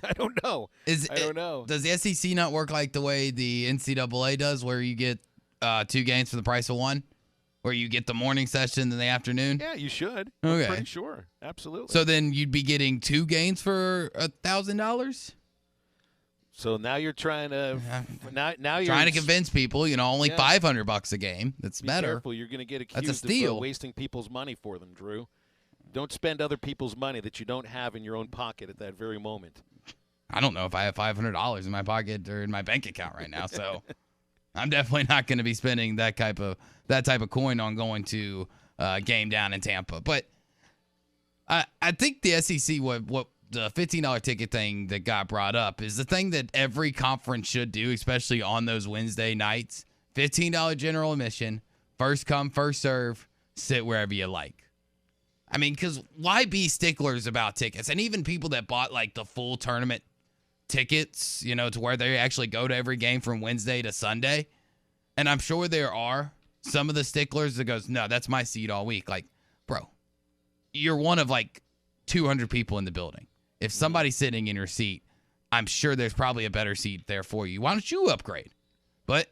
I don't know. I don't know. Does the SEC not work like the way the NCAA does, where you get 2 games for the price of 1? Where you get the morning session and the afternoon? Yeah, you should. Okay. I'm pretty sure. Absolutely. So then you'd be getting 2 games for $1,000? So now you're trying to you're trying to convince people, only $500 a game. That's better. Be careful. You're going to get accused That's a steal. of wasting people's money for them, Drew. Don't spend other people's money that you don't have in your own pocket at that very moment. I don't know if I have $500 in my pocket or in my bank account right now, so I'm definitely not going to be spending that type of coin on going to a game down in Tampa. But I think the SEC, what the $15 ticket thing that got brought up is the thing that every conference should do, especially on those Wednesday nights. $15 general admission, first come, first serve, sit wherever you like. I mean, because why be sticklers about tickets? And even people that bought like the full tournament tickets, to where they actually go to every game from Wednesday to Sunday. And I'm sure there are some of the sticklers that goes, no, that's my seat all week. Like, bro, you're one of like 200 people in the building. If somebody's sitting in your seat, I'm sure there's probably a better seat there for you. Why don't you upgrade? But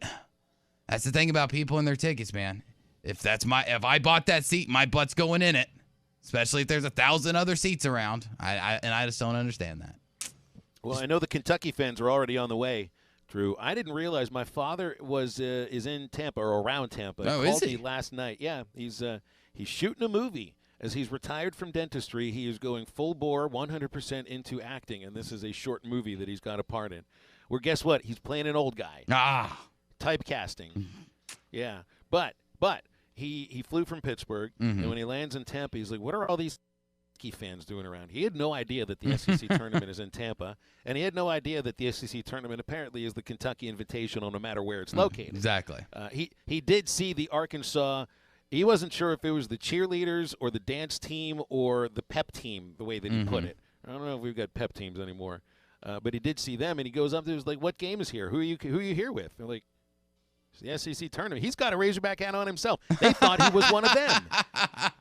that's the thing about people and their tickets, man. If I bought that seat, my butt's going in it. Especially if there's 1,000 other seats around. I just don't understand that. Well, I know the Kentucky fans are already on the way, Drew. I didn't realize my father is in Tampa or around Tampa. Oh, he called is he? me last night. Yeah, he's shooting a movie. As he's retired from dentistry, he is going full bore, 100% into acting, and this is a short movie that he's got a part in. Well, guess what? He's playing an old guy. Typecasting. Yeah, but he flew from Pittsburgh, and when he lands in Tampa, he's like, what are all these fans doing around? He had no idea that the SEC tournament is in Tampa, and he had no idea that the SEC tournament apparently is the Kentucky Invitational no matter where it's located. Exactly. He did see the Arkansas. He wasn't sure if it was the cheerleaders or the dance team or the pep team, the way that he put it. I don't know if we've got pep teams anymore, but he did see them, and he goes up there. He was like, what game is here? Who are you here with? They're like, it's the SEC tournament. He's got a Razorback hat on himself. They thought he was one of them.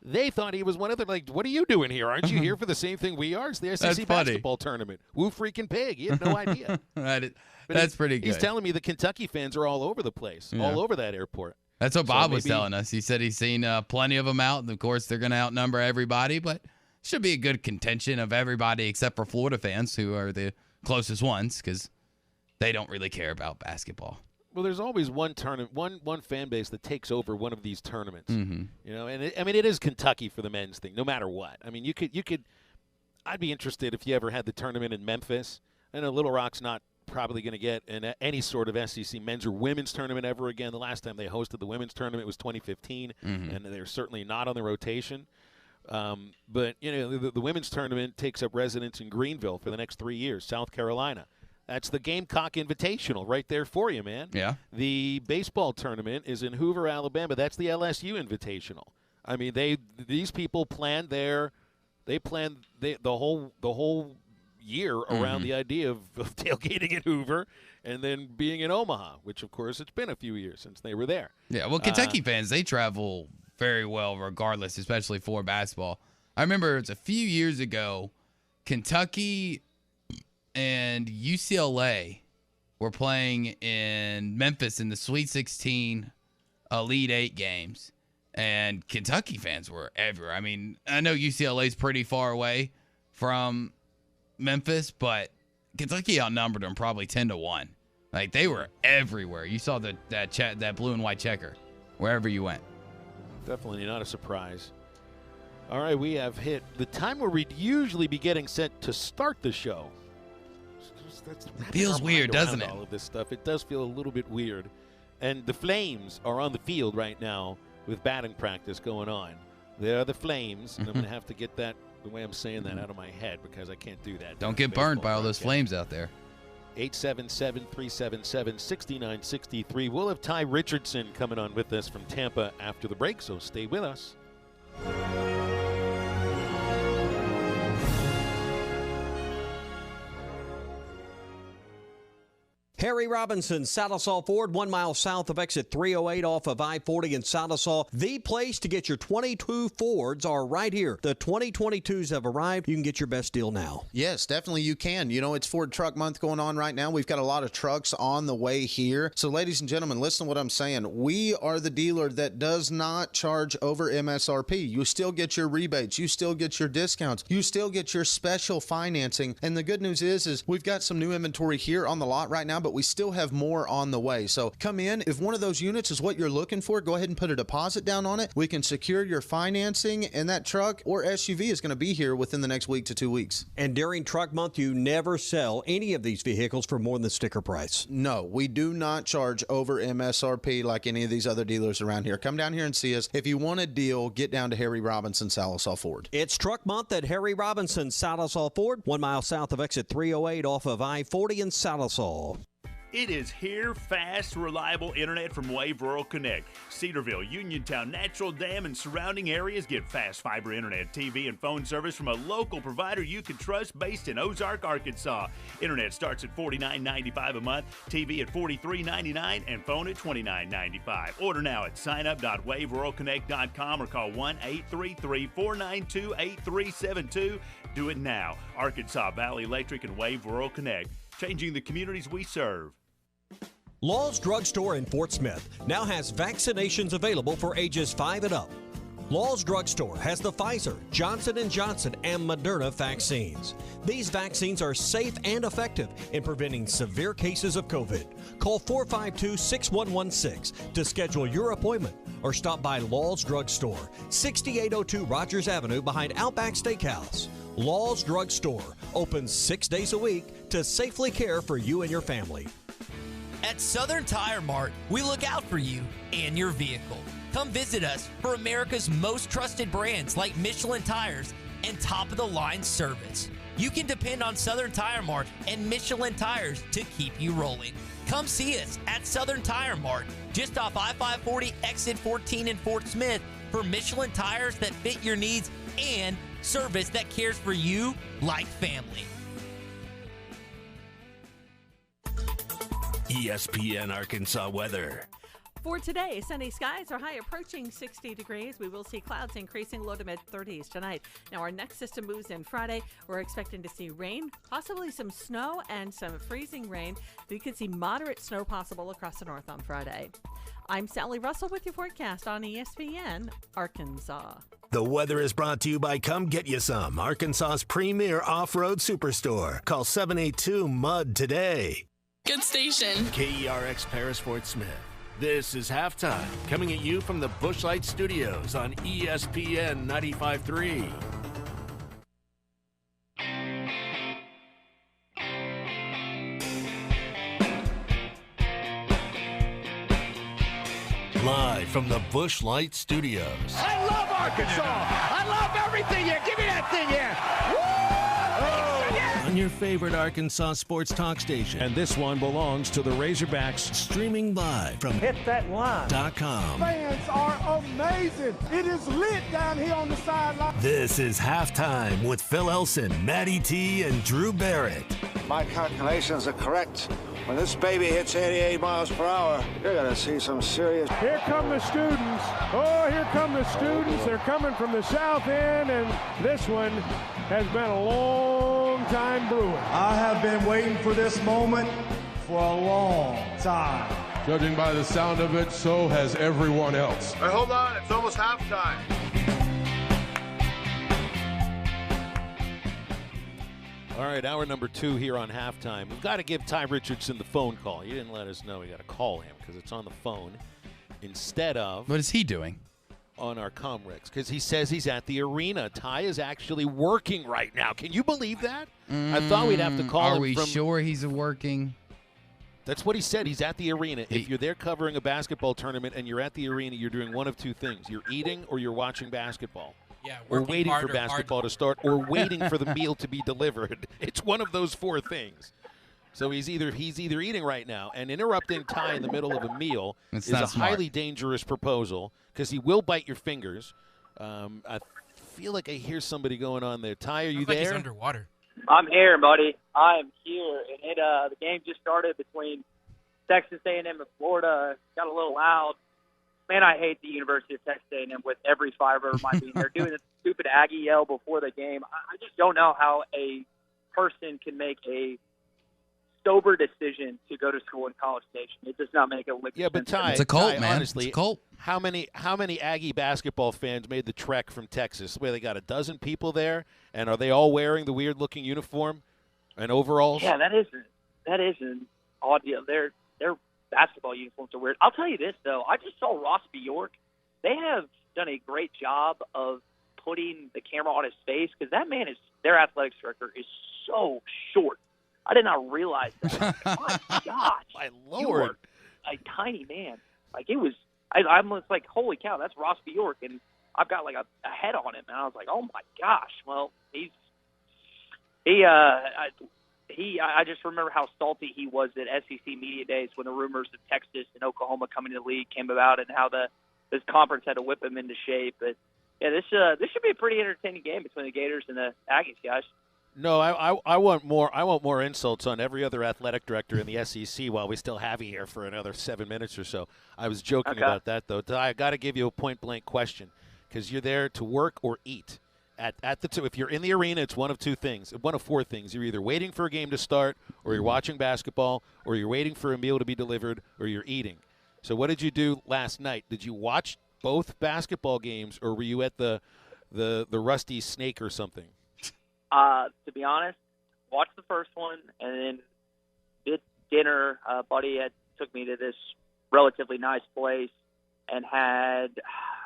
They thought he was one of them. Like, what are you doing here? Aren't you here for the same thing we are? It's the SEC basketball tournament. Woo freaking pig. He had no idea. That's pretty good. He's telling me the Kentucky fans are all over the place, all over that airport. That's what Bob was telling us. He said he's seen plenty of them out, and of course they're going to outnumber everybody, but should be a good contention of everybody except for Florida fans, who are the closest ones, because they don't really care about basketball. Well, there's always one fan base that takes over one of these tournaments. And it is Kentucky for the men's thing, no matter what. I mean, you could. I'd be interested if you ever had the tournament in Memphis. I know Little Rock's not probably going to get any sort of SEC men's or women's tournament ever again. The last time they hosted the women's tournament was 2015, and they're certainly not on the rotation. But, the women's tournament takes up residence in Greenville for the next 3 years, South Carolina. That's the Gamecock Invitational right there for you, man. Yeah. The baseball tournament is in Hoover, Alabama. That's the LSU Invitational. I mean, these people planned the whole year around the idea of tailgating in Hoover and then being in Omaha, which, of course, it's been a few years since they were there. Yeah, well, Kentucky fans, they travel very well regardless, especially for basketball. I remember it was a few years ago, Kentucky and UCLA were playing in Memphis in the Sweet 16 Elite 8 games, and Kentucky fans were everywhere. I mean, I know UCLA's pretty far away from Memphis, but Kentucky outnumbered them probably 10-1. Like, they were everywhere. You saw that blue and white checker wherever you went. Definitely not a surprise. All right, we have hit the time where we'd usually be getting set to start the show. Feels weird, doesn't it? All of this stuff. It does feel a little bit weird. And the Flames are on the field right now with batting practice going on. They're the Flames, and I'm going to have to get that the way I'm saying that out of my head because I can't do that. Don't get burned by all those Flames out there. 877-377-6963. We'll have Tye Richardson coming on with us from Tampa after the break, so stay with us. Harry Robinson, Salisaw Ford, 1 mile south of exit 308 off of I-40 in Salisaw. The place to get your 22 Fords are right here. The 2022s have arrived. You can get your best deal now. Yes, definitely you can. It's Ford Truck Month going on right now. We've got a lot of trucks on the way here. So, ladies and gentlemen, listen to what I'm saying. We are the dealer that does not charge over MSRP. You still get your rebates. You still get your discounts. You still get your special financing. And the good news is we've got some new inventory here on the lot right now, but we still have more on the way. So come in. If one of those units is what you're looking for, go ahead and put a deposit down on it. We can secure your financing, and that truck or SUV is going to be here within the next week to 2 weeks. And during Truck Month, you never sell any of these vehicles for more than the sticker price. No, we do not charge over MSRP like any of these other dealers around here. Come down here and see us. If you want a deal, get down to Harry Robinson, Salisaw Ford. It's Truck Month at Harry Robinson, Salisaw Ford, 1 mile south of exit 308 off of I-40 in Salisaw. It is here, fast, reliable internet from Wave Rural Connect. Cedarville, Uniontown, Natural Dam, and surrounding areas get fast fiber internet, TV, and phone service from a local provider you can trust based in Ozark, Arkansas. Internet starts at $49.95 a month, TV at $43.99, and phone at $29.95. Order now at signup.waveruralconnect.com or call 1-833-492-8372. Do it now. Arkansas Valley Electric and Wave Rural Connect, changing the communities we serve. Law's Drugstore in Fort Smith now has vaccinations available for ages 5 and up. Law's Drugstore has the Pfizer, Johnson & Johnson, and Moderna vaccines. These vaccines are safe and effective in preventing severe cases of COVID. Call 452-6116 to schedule your appointment or stop by Law's Drugstore, 6802 Rogers Avenue behind Outback Steakhouse. Law's Drugstore opens 6 days a week to safely care for you and your family. At Southern Tire Mart, we look out for you and your vehicle. Come visit us for America's most trusted brands like Michelin Tires and top-of-the-line service. You can depend on Southern Tire Mart and Michelin Tires to keep you rolling. Come see us at Southern Tire Mart, just off I-540 exit 14 in Fort Smith, for Michelin tires that fit your needs and service that cares for you like family. ESPN Arkansas weather. For today, sunny skies, our high approaching 60 degrees. We will see clouds increasing low to mid-30s tonight. Now, our next system moves in Friday. We're expecting to see rain, possibly some snow and some freezing rain. We could see moderate snow possible across the north on Friday. I'm Sally Russell with your forecast on ESPN Arkansas. The weather is brought to you by Come Get You Some, Arkansas's premier off-road superstore. Call 782-MUD today. Good station. KERX Paris Fort Smith. This is Halftime, coming at you from the Bushlight Studios on ESPN 95.3. Live from the Busch Light Studios. I love Arkansas. I love everything here. Give me that thing here. On your favorite Arkansas sports talk station. And this one belongs to the Razorbacks. Streaming live from hitthatline.com. Fans are amazing. It is lit down here on the sideline. This is Halftime with Phil Elson, Matty T, and Drew Barrett. My calculations are correct. When this baby hits 88 miles per hour, you're going to see some serious... Here come the students. Oh, here come the students. They're coming from the south end, and this one has been a long time brewing. I have been waiting for this moment for a long time. Judging by the sound of it, so has everyone else. Hey, hold on. It's almost halftime. All right, hour number 2 here on Halftime. We've got to give Tye Richardson the phone call. He didn't let us know. We got to call him because it's on the phone instead of... What is he doing? On our Comrex, because he says he's at the arena. Tye is actually working right now. Can you believe that? I thought we'd have to call him. Are we sure he's working? That's what he said. He's at the arena. If you're there covering a basketball tournament and you're at the arena, you're doing one of two things. You're eating or you're watching basketball. Yeah, or waiting for basketball to start, or waiting for the meal to be delivered. It's one of those 4 things. So he's either eating right now, and interrupting Tye in the middle of a meal is a highly dangerous proposal because he will bite your fingers. I feel like I hear somebody going on there. Tye, are you there? He's underwater. I'm here, buddy. I am here, and the game just started between Texas A&M and Florida. Got a little loud. Man, I hate the University of Texas A&M with every fiber of my being. They're doing the stupid Aggie yell before the game. I just don't know how a person can make a sober decision to go to school in College Station. It does not make a lick of sense. Yeah, but Tye, it's a cult, Tye, man. Honestly, it's a cult. How many Aggie basketball fans made the trek from Texas? Where they got a dozen people there, and are they all wearing the weird-looking uniform and overalls? Yeah, that is an odd deal. Their basketball uniforms are weird. I'll tell you this, though. I just saw Ross Bjork. They have done a great job of putting the camera on his face because that man their athletics director is so short. I did not realize that. My gosh. My Lord. You are a tiny man. Like, it was – I was like, holy cow, that's Ross Bjork. And I've got, like, a head on him. And I was like, oh, my gosh. Well, I just remember how salty he was at SEC Media Days when the rumors of Texas and Oklahoma coming to the league came about and how this conference had to whip him into shape. But, yeah, this should be a pretty entertaining game between the Gators and the Aggies, guys. No, I want more. I want more insults on every other athletic director in the SEC while we still have you here for another 7 minutes or so. I was joking about that, though. I got to give you a point-blank question because you're there to work or eat. At the two, if you're in the arena, it's one of 2 things, one of 4 things. You're either waiting for a game to start, or you're watching basketball, or you're waiting for a meal to be delivered, or you're eating. So what did you do last night? Did you watch both basketball games, or were you at the Rusty Snake or something? To be honest, watched the first one and then did dinner. Buddy took me to this relatively nice place and had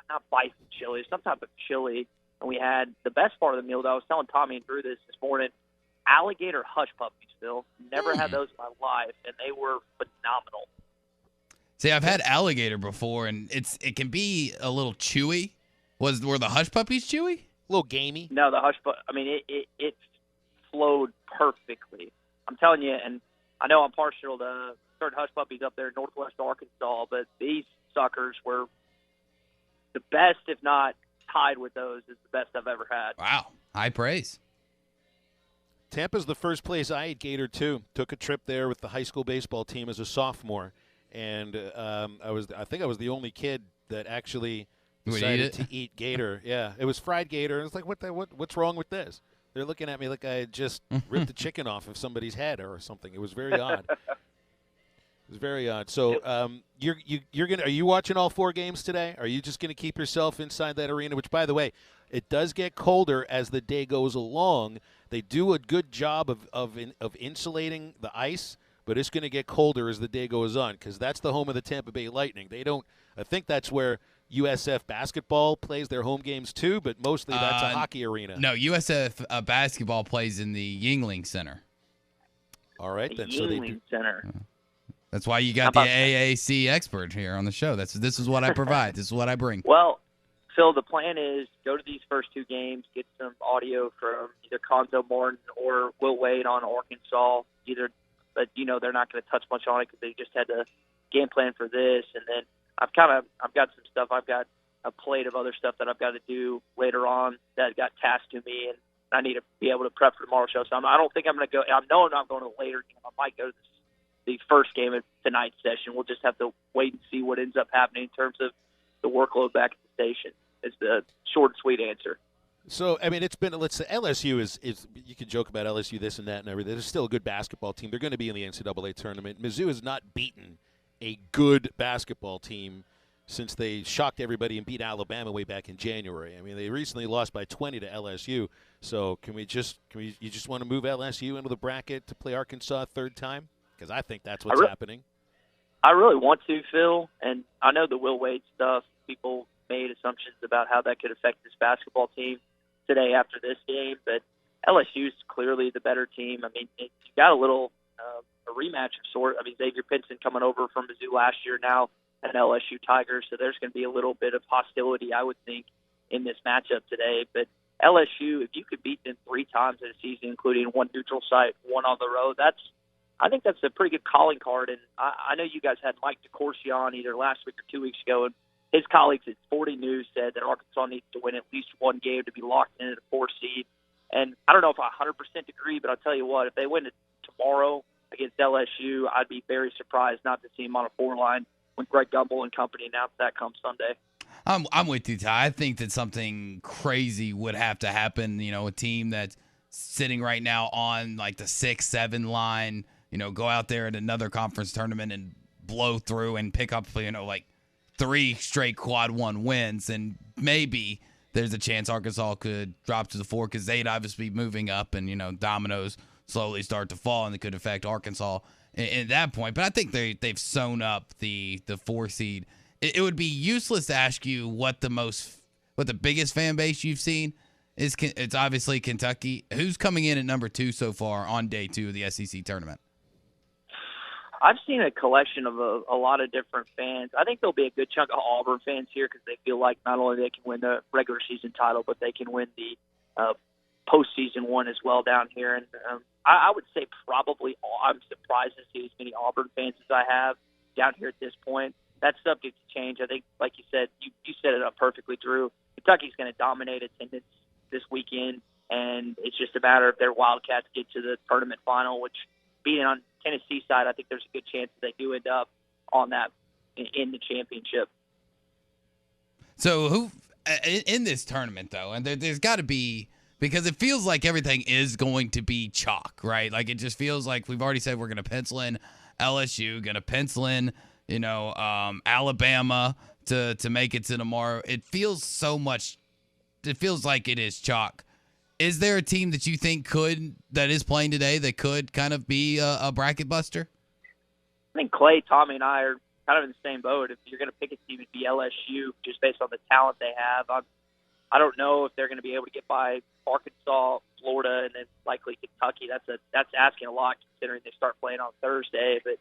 not bison chili, some type of chili. And we had the best part of the meal, though. I was telling Tommy and Drew this morning, alligator hush puppies, Phil. Never had those in my life, and they were phenomenal. See, I've had alligator before, and it can be a little chewy. Were the hush puppies chewy? A little gamey? No, the hush puppy. I mean, it flowed perfectly. I'm telling you, and I know I'm partial to certain hush puppies up there in northwest Arkansas, but these suckers were the best, if not tied with those, is the best I've ever had. Wow. High praise. Tampa's the first place I ate gator, too. Took a trip there with the high school baseball team as a sophomore, and I think I was the only kid that actually decided to eat gator. Yeah, it was fried gator. I was like, what's wrong with this? They're looking at me like I had just ripped the chicken off of somebody's head or something. It was very odd. It was very odd. So are you watching all 4 games today? Are you just gonna keep yourself inside that arena? Which, by the way, it does get colder as the day goes along. They do a good job of insulating the ice, but it's going to get colder as the day goes on because that's the home of the Tampa Bay Lightning. I think that's where USF basketball plays their home games too, but mostly that's a hockey arena. No, USF basketball plays in the Yuengling Center. All right, then. Yuengling Center. That's why you got the AAC expert here on the show. This is what I provide. This is what I bring. Well, Phil, the plan is go to these first two games, get some audio from either Conzo Morton or Will Wade on Arkansas. But they're not going to touch much on it because they just had to game plan for this. And then I've got some stuff. I've got a plate of other stuff that I've got to do later on that got tasked to me, and I need to be able to prep for tomorrow's show. So I don't think I'm going to go. I know I'm not going to the later game. I might go to the first game of tonight's session. We'll just have to wait and see what ends up happening in terms of the workload back at the station. Is the short and sweet answer. So, I mean, it's been, let's say, LSU is you can joke about LSU this and that and everything. They're still a good basketball team. They're going to be in the NCAA tournament. Mizzou has not beaten a good basketball team since they shocked everybody and beat Alabama way back in January. I mean, they recently lost by 20 to LSU. So, you just want to move LSU into the bracket to play Arkansas a third time? Because I think that's what's happening. I really want to, Phil, and I know the Will Wade stuff. People made assumptions about how that could affect this basketball team today after this game, but LSU is clearly the better team. I mean, you got a little a rematch of sort. I mean, Xavier Pinson coming over from Mizzou last year, now an LSU Tiger, so there's going to be a little bit of hostility, I would think, in this matchup today. But LSU, if you could beat them 3 times in a season, including one neutral site, one on the road, I think that's a pretty good calling card. And I know you guys had Mike DeCourcy on either last week or 2 weeks ago, and his colleagues at 40 News said that Arkansas needs to win at least one game to be locked in at a 4 seed. And I don't know if I 100% agree, but I'll tell you what, if they win it tomorrow against LSU, I'd be very surprised not to see them on a 4 line when Greg Gumbel and company announce that come Sunday. I'm with you, Ty. I think that something crazy would have to happen. A team that's sitting right now on like the 6-7 line, go out there at another conference tournament and blow through and pick up, like 3 straight quad 1 wins, and maybe there's a chance Arkansas could drop to the 4 because they'd obviously be moving up, and dominoes slowly start to fall, and it could affect Arkansas at that point. But I think they've sewn up the 4 seed. It would be useless to ask you what the biggest fan base you've seen is. It's obviously Kentucky. Who's coming in at number 2 so far on day 2 of the SEC tournament? I've seen a collection of a lot of different fans. I think there'll be a good chunk of Auburn fans here because they feel like not only they can win the regular season title, but they can win the postseason one as well down here. And I would say probably I'm surprised to see as many Auburn fans as I have down here at this point. That's subject to change. I think, like you said, you set it up perfectly, Drew. Kentucky's going to dominate attendance this weekend, and it's just a matter if their Wildcats get to the tournament final, which being on Tennessee side, I think there's a good chance that they do end up on that in the championship. So who in this tournament, though, and there's got to be, because it feels like everything is going to be chalk, right? Like it just feels like we've already said we're going to pencil in LSU, going to pencil in, Alabama to make it to tomorrow. It feels like it is chalk. Is there a team that you think that is playing today that could kind of be a bracket buster? I think Clay, Tommy, and I are kind of in the same boat. If you're going to pick a team, it'd be LSU just based on the talent they have. I don't know if they're going to be able to get by Arkansas, Florida, and then likely Kentucky. That's asking a lot considering they start playing on Thursday. But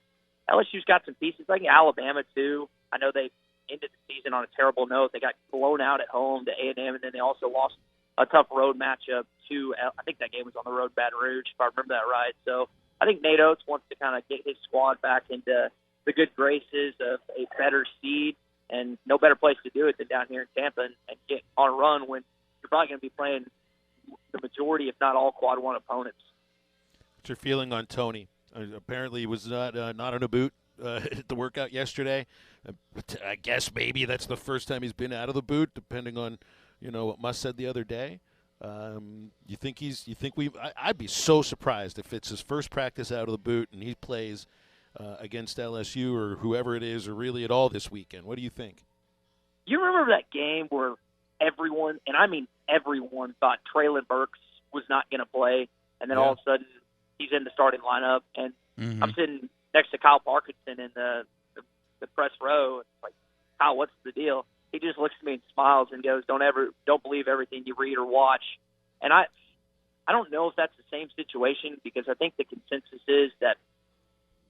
LSU's got some pieces. I think Alabama, too. I know they ended the season on a terrible note. They got blown out at home to A&M, and then they also lost a tough road matchup to, I think that game was on the road, Baton Rouge, if I remember that right. So I think Nate Oates wants to kind of get his squad back into the good graces of a better seed, and no better place to do it than down here in Tampa and get on a run when you're probably going to be playing the majority, if not all, quad 1 opponents. What's your feeling on Tony? Apparently he was not on a boot at the workout yesterday. I guess maybe that's the first time he's been out of the boot, depending on what Muss said the other day. I'd be so surprised if it's his first practice out of the boot and he plays against LSU or whoever it is, or really at all this weekend. What do you think? You remember that game where everyone, and I mean everyone, thought Traylon Burks was not going to play, and then all of a sudden he's in the starting lineup, and I'm sitting next to Kyle Parkinson in the press row. It's like, Kyle, what's the deal? He just looks at me and smiles and goes, don't believe everything you read or watch. And I don't know if that's the same situation, because I think the consensus is that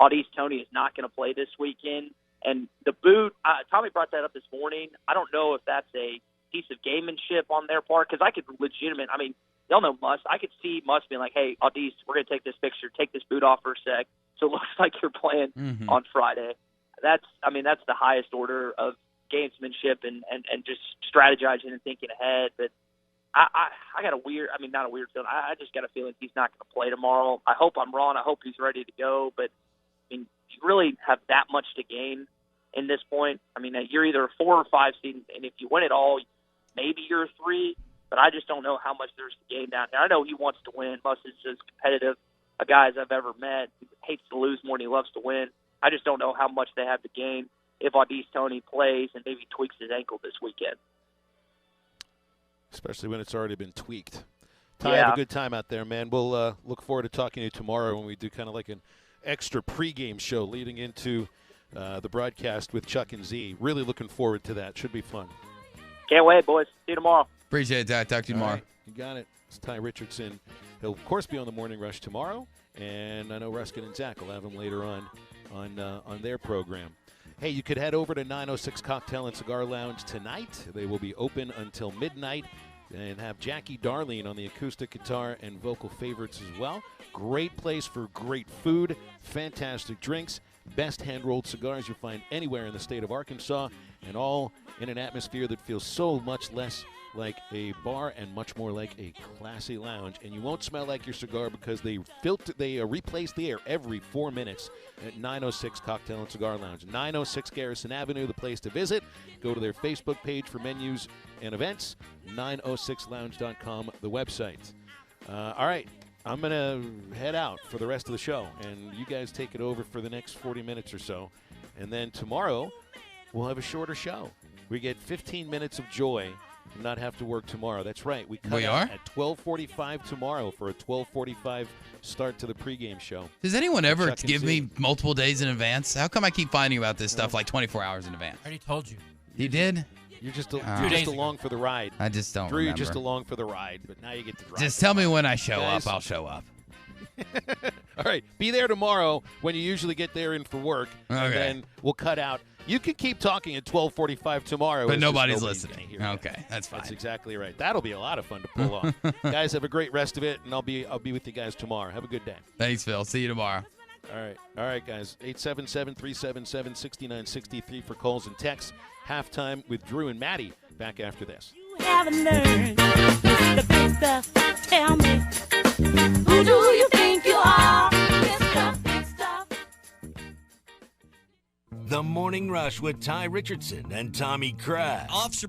Audis Toney is not going to play this weekend. And the boot, Tommy brought that up this morning. I don't know if that's a piece of gamemanship on their part, because I could y'all know Muss. I could see Muss being like, hey, Audis, we're going to take this picture, take this boot off for a sec, so it looks like you're playing on Friday. That's the highest order of gamesmanship and just strategizing and thinking ahead. But I got a weird, not a weird feeling. I just got a feeling he's not going to play tomorrow. I hope I'm wrong. I hope he's ready to go. But, you really have that much to gain in this point. You're either a 4 or 5 seed, and if you win it all, maybe you're a 3. But I just don't know how much there's to gain down there. I know he wants to win. Muss is as competitive a guy as I've ever met. He hates to lose more than he loves to win. I just don't know how much they have to gain if Audis Toney plays and maybe tweaks his ankle this weekend. Especially when it's already been tweaked. Ty, have a good time out there, man. We'll look forward to talking to you tomorrow when we do kind of like an extra pregame show leading into the broadcast with Chuck and Z. Really looking forward to that. Should be fun. Can't wait, boys. See you tomorrow. Appreciate that. Talk to you tomorrow. Right, you got it. It's Tye Richardson. He'll, of course, be on the Morning Rush tomorrow. And I know Ruskin and Zach will have him later on their program. Hey, you could head over to 906 Cocktail and Cigar Lounge tonight. They will be open until midnight and have Jackie Darlene on the acoustic guitar and vocal favorites as well. Great place for great food, fantastic drinks, best hand-rolled cigars you'll find anywhere in the state of Arkansas, and all in an atmosphere that feels so much less like a bar and much more like a classy lounge. And you won't smell like your cigar because they replace the air every 4 minutes at 906 Cocktail and Cigar Lounge. 906 Garrison Avenue, the place to visit. Go to their Facebook page for menus and events. 906lounge.com, the website. All right, I'm going to head out for the rest of the show, and you guys take it over for the next 40 minutes or so. And then tomorrow, we'll have a shorter show. We get 15 minutes of joy and not have to work tomorrow. That's right. We cut out at 12:45 tomorrow for a 12:45 start to the pregame show. Does anyone ever give me multiple days in advance? How come I keep finding about this stuff like 24 hours in advance? I already told you. You did? You're just along for the ride. I just don't Drew, remember. you're just along for the ride, but now you get to drive. Just tell me when I show up. I'll show up. All right. Be there tomorrow when you usually get there in for work, and then we'll cut out. You can keep talking at 12:45 tomorrow. But nobody's listening. Okay, that's fine. That's exactly right. That'll be a lot of fun to pull off. Guys, have a great rest of it, and I'll be with you guys tomorrow. Have a good day. Thanks, Phil. See you tomorrow. All right, guys. 877-377-6963 for calls and texts. Halftime with Drew and Maddie. Back after this. You haven't learned the big stuff. Tell me, who do you think you are? Mr. Big Stuff. The Morning Rush with Tye Richardson and Tommy Kraft. Officer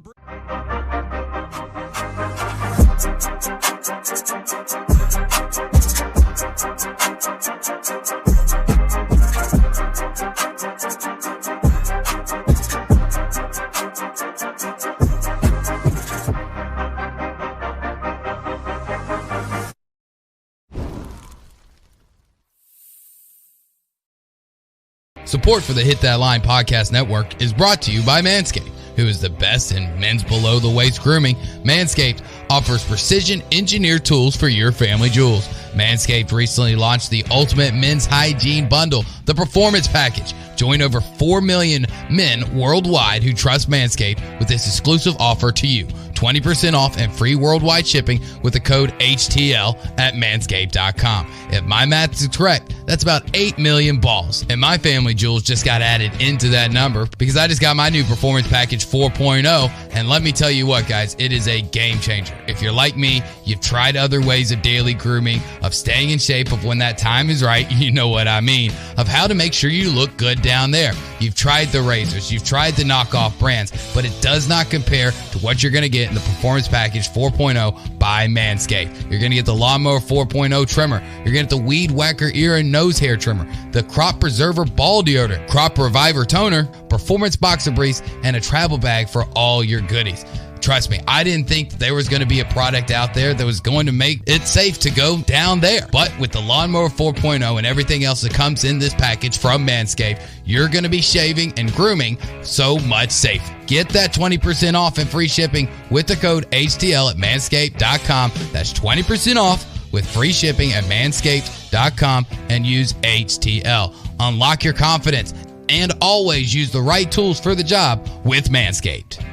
Support for the Hit That Line Podcast Network is brought to you by Manscaped, who is the best in men's below-the-waist grooming. Manscaped offers precision-engineered tools for your family jewels. Manscaped recently launched the Ultimate Men's Hygiene Bundle, the Performance Package. Join over 4 million men worldwide who trust Manscaped with this exclusive offer to you. 20% off and free worldwide shipping with the code HTL at manscaped.com. If my math is correct, that's about 8 million balls. And my family jewels just got added into that number because I just got my new Performance Package 4.0. And let me tell you what, guys, it is a game changer. If you're like me, you've tried other ways of daily grooming, of staying in shape, of when that time is right, you know what I mean, of how to make sure you look good down there. You've tried the razors, you've tried the knockoff brands, but it does not compare to what you're going to get in the Performance Package 4.0 by Manscaped. You're going to get the Lawnmower 4.0 trimmer. You're going to get the Weed Whacker ear and nose hair trimmer, the Crop Preserver ball deodorant, Crop Reviver toner, Performance boxer briefs, and a travel bag for all your goodies. Trust me, I didn't think that there was going to be a product out there that was going to make it safe to go down there. But with the Lawnmower 4.0 and everything else that comes in this package from Manscaped, you're going to be shaving and grooming so much safer. Get that 20% off and free shipping with the code HTL at manscaped.com. That's 20% off with free shipping at manscaped.com and use HTL. Unlock your confidence and always use the right tools for the job with Manscaped.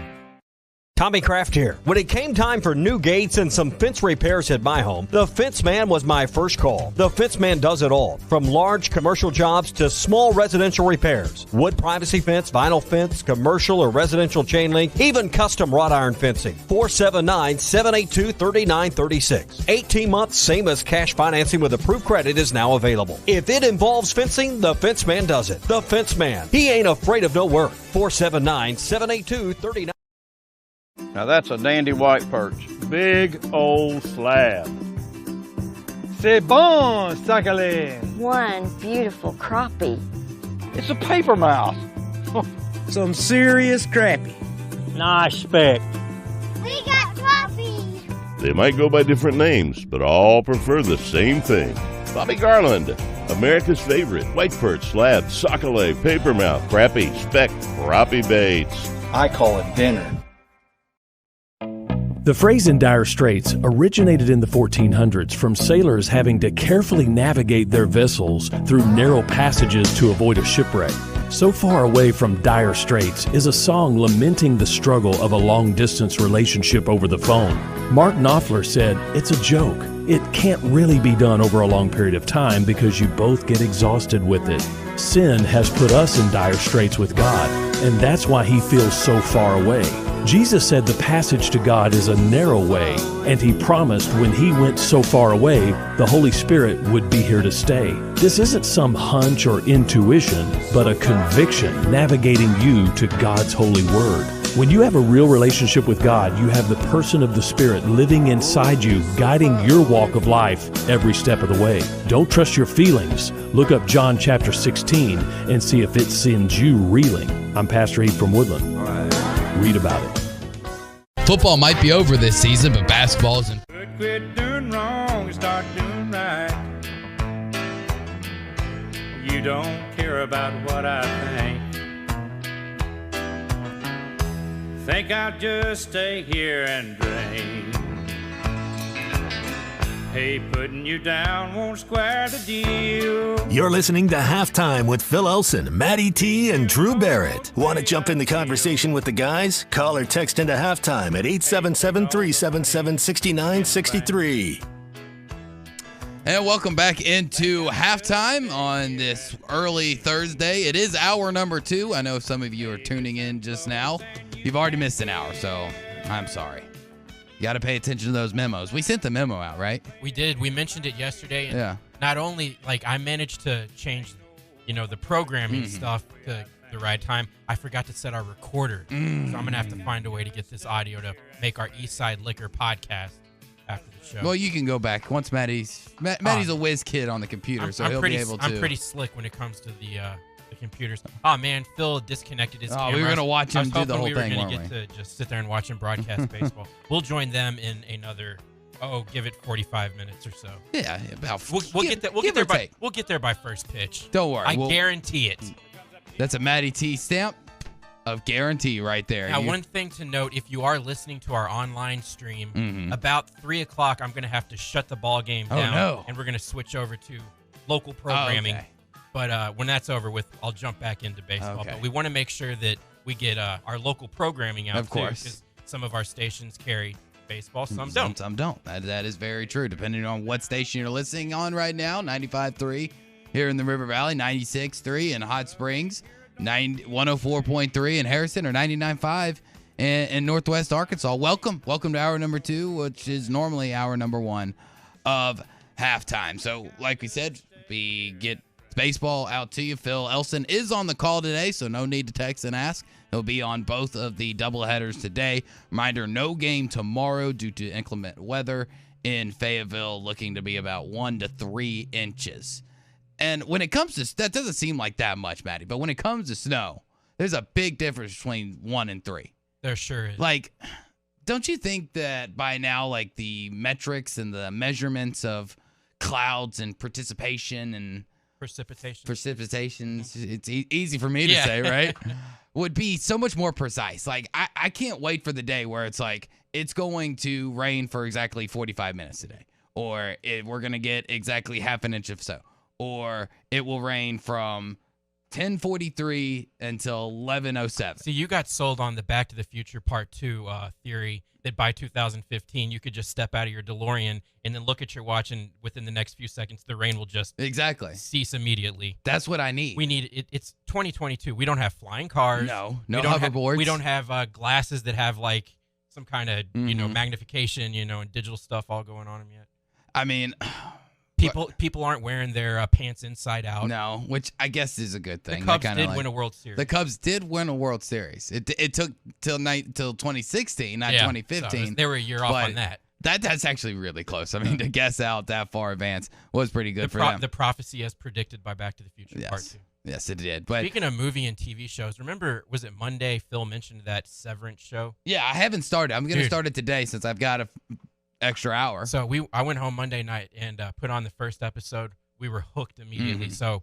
Tommy Kraft here. When it came time for new gates and some fence repairs at my home, the Fence Man was my first call. The Fence Man does it all, from large commercial jobs to small residential repairs. Wood privacy fence, vinyl fence, commercial or residential chain link, even custom wrought iron fencing. 479-782-3936. 18 months, same as cash financing with approved credit is now available. If it involves fencing, the Fence Man does it. The Fence Man. He ain't afraid of no work. 479-782-3936. Now that's a dandy white perch. Big old slab. C'est bon, sacalé. One beautiful crappie. It's a paper mouth. Some serious crappie. Nice speck. We got crappies. They might go by different names, but all prefer the same thing. Bobby Garland, America's favorite white perch, slab, sockeye, papermouth, crappie, speck, crappie baits. I call it dinner. The phrase in dire straits originated in the 1400s from sailors having to carefully navigate their vessels through narrow passages to avoid a shipwreck. So Far Away from Dire Straits is a song lamenting the struggle of a long-distance relationship over the phone. Mark Knopfler said, "It's a joke. It can't really be done over a long period of time because you both get exhausted with it. Sin has put us in dire straits with God, and that's why he feels so far away." Jesus said the passage to God is a narrow way, and he promised when he went so far away, the Holy Spirit would be here to stay. This isn't some hunch or intuition, but a conviction navigating you to God's holy word. When you have a real relationship with God, you have the person of the Spirit living inside you, guiding your walk of life every step of the way. Don't trust your feelings. Look up John chapter 16 and see if it sends you reeling. I'm Pastor Heath from Woodland. Read about it. Football might be over this season, but basketball isn't. Quit doing wrong and start doing right. You don't care about what I think I'll just stay here and drink. Hey, putting you down won't square the deal. You're listening to Halftime with Phil Elson, Matty T, and Drew Barrett. Want to jump in the conversation with the guys? Call or text into Halftime at 877-377-6963. And welcome back into Halftime on this early Thursday. It is hour number 2. I know some of you are tuning in just now. You've already missed an hour, so I'm sorry. You got to pay attention to those memos. We sent the memo out, right? We did. We mentioned it yesterday. And yeah. Not only, I managed to change, the programming stuff to the right time, I forgot to set our recorder. So I'm going to have to find a way to get this audio to make our Eastside Liquor podcast after the show. Well, you can go back. Once Matty's a whiz kid on the computer, so he'll be able to. I'm pretty slick when it comes to the computers. Oh, man, Phil disconnected his camera. We were going to watch him do the whole thing, weren't we? We were going to get to just sit there and watch him broadcast baseball. We'll join them in another, give it 45 minutes or so. Yeah, about We'll get there by first pitch. Don't worry. I guarantee it. That's a Matty T stamp of guarantee right there. Now, one thing to note, if you are listening to our online stream, about 3 o'clock, I'm going to have to shut the ball game down. And we're going to switch over to local programming. Okay. But when that's over with, I'll jump back into baseball. Okay. But we want to make sure that we get our local programming out, of course, because some of our stations carry baseball, some don't. Some don't. That is very true, depending on what station you're listening on right now. 95.3 here in the River Valley, 96.3 in Hot Springs, 104.3 in Harrison, or 99.5 in Northwest Arkansas. Welcome to hour number 2, which is normally hour number 1 of Halftime. So, like we said, we get baseball out to you. Phil Elson is on the call today, so no need to text and ask. He'll be on both of the doubleheaders today. Reminder, no game tomorrow due to inclement weather in Fayetteville, looking to be about 1 to 3 inches. And when it comes to, that doesn't seem like that much, Matty, but when it comes to snow, there's a big difference between 1 and 3. There sure is. Don't you think that by now, the metrics and the measurements of clouds and precipitation and precipitations, it's easy for me to say, right? Would be so much more precise. I can't wait for the day where it's it's going to rain for exactly 45 minutes today, or we're going to get exactly half an inch of snow, or it will rain from 10:43 until 11:07. See, you got sold on the Back to the Future Part 2 theory that by 2015 you could just step out of your DeLorean and then look at your watch, and within the next few seconds the rain will just cease immediately. That's what I need. We need it. It's 2022. We don't have flying cars. No hoverboards. We don't have glasses that have like some kind of magnification, and digital stuff all going on them yet. I mean, people aren't wearing their pants inside out. No, which I guess is a good thing. The Cubs did win a World Series. The Cubs did win a World Series. It took till 2016, not 2015. So they were a year off on that. That's actually really close. I mean, to guess out that far advance was pretty good for them. The prophecy as predicted by Back to the Future Part 2. Yes, it did. But speaking of movie and TV shows, remember, was it Monday Phil mentioned that Severance show? Yeah, I haven't started. I'm going to start it today since I've got a extra hour. So I went home Monday night and put on the first episode. We were hooked immediately. So,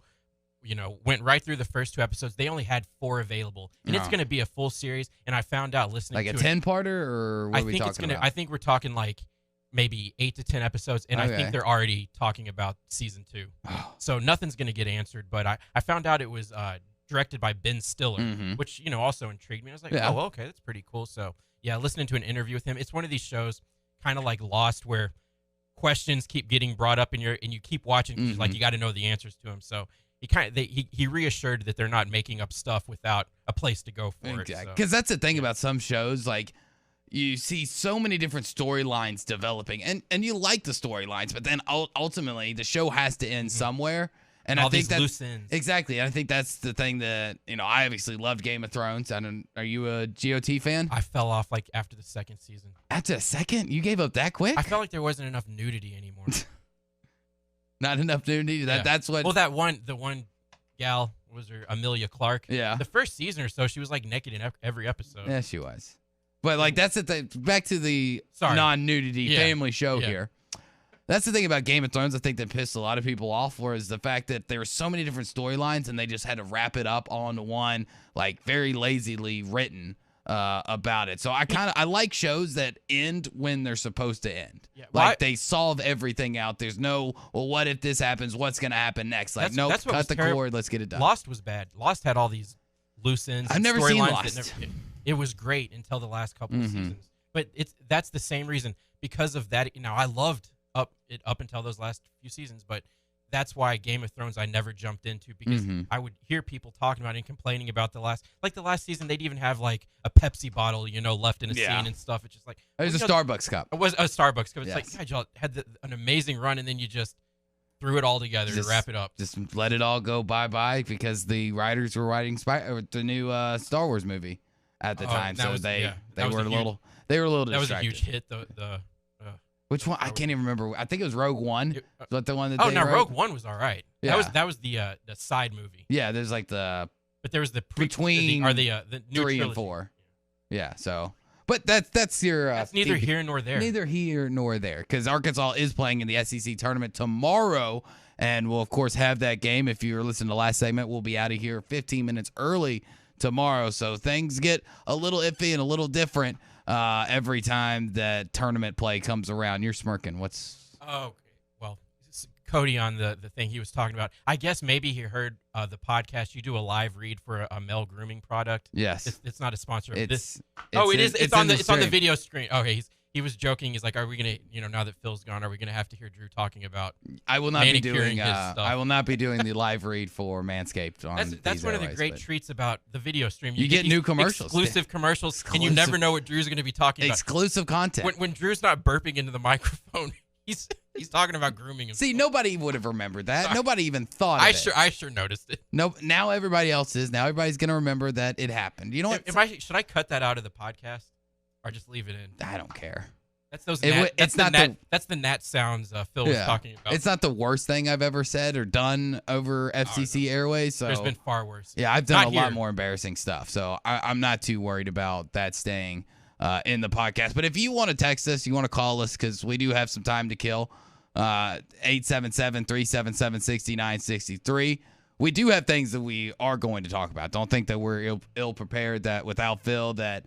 went right through the first 2 episodes. They only had 4 available, and it's going to be a full series. And I found out listening to a 10-parter, or what are we talking about? I think we're talking like maybe 8 to 10 episodes, and I think they're already talking about season 2. So nothing's going to get answered. But I found out it was directed by Ben Stiller, which also intrigued me. I was like, oh, okay, that's pretty cool. So yeah, listening to an interview with him, it's one of these shows, kind of like Lost, where questions keep getting brought up and you keep watching because like you got to know the answers to them. So he reassured that they're not making up stuff without a place to go for it. Because that's the thing about some shows, like you see so many different storylines developing, and you like the storylines, but then ultimately the show has to end somewhere. And all I think these loose ends. Exactly. And I think that's the thing that, I obviously loved Game of Thrones. Are you a GOT fan? I fell off like after the second season. After the second? You gave up that quick? I felt like there wasn't enough nudity anymore. Not enough nudity? That's what. Well, the one gal, was her Amelia Clark? Yeah. The first season or so, she was like naked in every episode. Yeah, she was. But like that's the thing. Back to the non-nudity family show here. That's the thing about Game of Thrones, I think, that pissed a lot of people off, was the fact that there were so many different storylines and they just had to wrap it up all into one, like very lazily written about it. So I like shows that end when they're supposed to end. Yeah, they solve everything out. There's no, well, what if this happens? What's going to happen next? Like, no, cut the cord. Let's get it done. Lost was bad. Lost had all these loose ends. I've never seen Lost. It was great until the last couple of seasons. But that's the same reason. Because of that, I loved up until those last few seasons, but that's why Game of Thrones I never jumped into, because I would hear people talking about it and complaining about the last season. They'd even have like a Pepsi bottle, left in a scene and stuff. It's just like it was a Starbucks cup. It was a Starbucks cup. It's like, God, y'all had an amazing run, and then you just threw it all together to wrap it up. Just let it all go bye-bye because the writers were writing the new Star Wars movie at the time, so they were a little distracted. That was a huge hit. Which one? I can't even remember. I think it was Rogue One. But the one that Rogue One was all right. Yeah. That was the side movie. Yeah, there's like but there was the between the new 3 and 4. Yeah, so but that's your that's neither here nor there. Neither here nor there, because Arkansas is playing in the SEC tournament tomorrow, and we'll of course have that game. If you're listening to the last segment, we'll be out of here 15 minutes early tomorrow. So things get a little iffy and a little different every time that tournament play comes around. You're smirking. What's? Oh, well, Cody on the thing he was talking about. I guess maybe he heard the podcast. You do a live read for a male grooming product. Yes, it's not a sponsor of this. It is. It's on the video screen. Okay, he was joking. He's like, "Are we gonna, now that Phil's gone, are we gonna have to hear Drew talking about?" I will not be doing. I will not be doing the live read for Manscaped on. That's one of the great treats about the video stream. You get new commercials, exclusive commercials, and you never know what Drew's going to be talking about. Exclusive content. When Drew's not burping into the microphone, he's talking about grooming himself. See, nobody would have remembered that. Nobody even thought of it. I sure noticed it. No, now everybody else is. Now everybody's going to remember that it happened. You know what? Should I cut that out of the podcast or just leave it in? I don't care. That's the Nat sounds Phil was talking about. It's not the worst thing I've ever said or done over FCC Airways. So there's been far worse. Yeah, I've done a lot more embarrassing stuff. So I'm not too worried about that staying in the podcast. But if you want to text us, you want to call us, because we do have some time to kill, 877-377-6963. We do have things that we are going to talk about. Don't think that we're ill prepared, that without Phil that,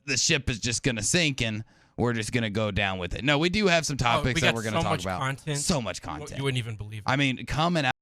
the ship is just going to sink and we're just going to go down with it. No, we do have some topics that we're going to talk about. Content. So much content. You wouldn't even believe it. I mean, coming out.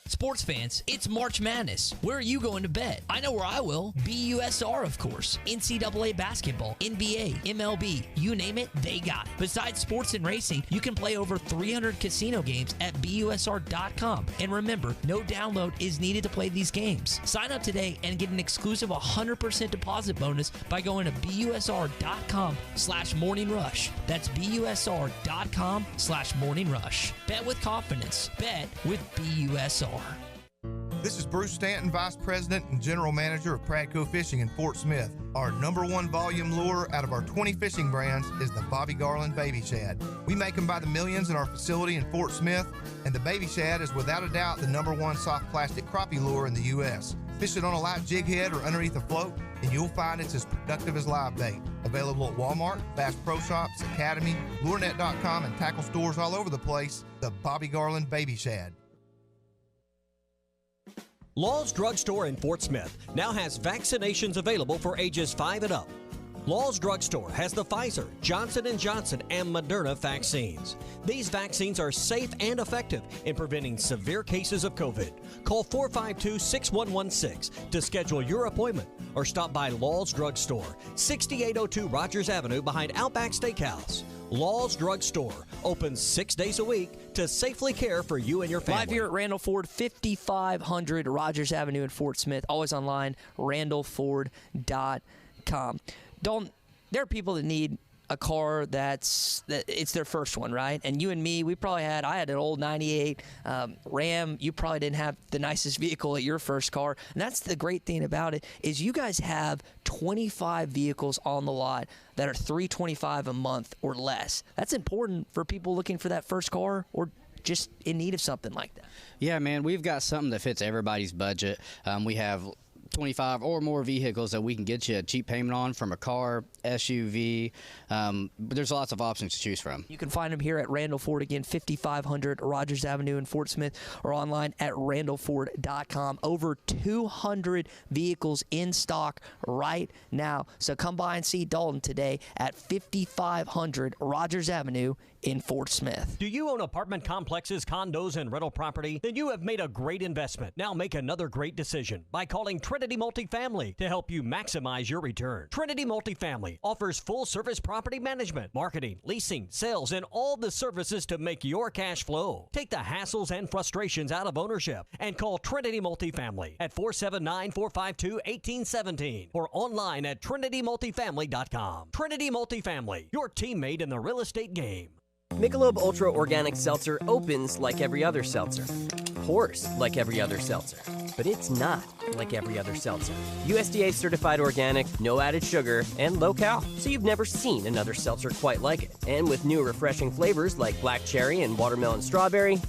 Sports fans, it's March Madness. Where are you going to bet? I know where I will. BUSR, of course. NCAA basketball, NBA, MLB, you name it, they got it. Besides sports and racing, you can play over 300 casino games at BUSR.com. And remember, no download is needed to play these games. Sign up today and get an exclusive 100% deposit bonus by going to BUSR.com/Morning Rush. That's BUSR.com/Morning Rush. Bet with confidence. Bet with BUSR. This is Bruce Stanton, Vice President and General Manager of Pradco Fishing in Fort Smith. Our #1 volume lure out of our 20 fishing brands is the Bobby Garland Baby Shad. We make them by the millions in our facility in Fort Smith, and the Baby Shad is without a doubt the #1 soft plastic crappie lure in the U.S. Fish it on a live jig head or underneath a float, and you'll find it's as productive as live bait. Available at Walmart, Bass Pro Shops, Academy, LureNet.com, and tackle stores all over the place. The Bobby Garland Baby Shad. Law's Drug Store in Fort Smith now has vaccinations available for ages 5 and up. Law's Drug Store has the Pfizer, Johnson & Johnson, and Moderna vaccines. These vaccines are safe and effective in preventing severe cases of COVID. Call 452-6116 to schedule your appointment or stop by Law's Drug Store, 6802 Rogers Avenue behind Outback Steakhouse. Law's Drug Store opens 6 days a week to safely care for you and your family. Live here at Randall Ford, 5500 Rogers Avenue in Fort Smith. Always online, randallford.com. Dalton, there are people that need a car it's their first one, right? And you and me, I had an old 98 Ram. You probably didn't have the nicest vehicle at your first car. And that's the great thing about it is you guys have 25 vehicles on the lot that are $325 a month or less. That's important for people looking for that first car or just in need of something like that. Yeah, man, we've got something that fits everybody's budget. We have 25 or more vehicles that we can get you a cheap payment on, from a car, SUV. But there's lots of options to choose from. You can find them here at Randall Ford, again, 5500 Rogers Avenue in Fort Smith, or online at randallford.com. Over 200 vehicles in stock right now. So come by and see Dalton today at 5500 Rogers Avenue in Fort Smith. Do you own apartment complexes, condos, and rental property? Then you have made a great investment. Now make another great decision by calling Trinity Multifamily to help you maximize your return. Trinity Multifamily offers full-service property management, marketing, leasing, sales, and all the services to make your cash flow. Take the hassles and frustrations out of ownership and call Trinity Multifamily at 479-452-1817 or online at trinitymultifamily.com. Trinity Multifamily, your teammate in the real estate game. Michelob Ultra Organic Seltzer opens like every other seltzer, pours like every other seltzer, but it's not like every other seltzer. USDA certified organic, no added sugar, and low cal, so you've never seen another seltzer quite like it. And with new refreshing flavors like black cherry and watermelon strawberry,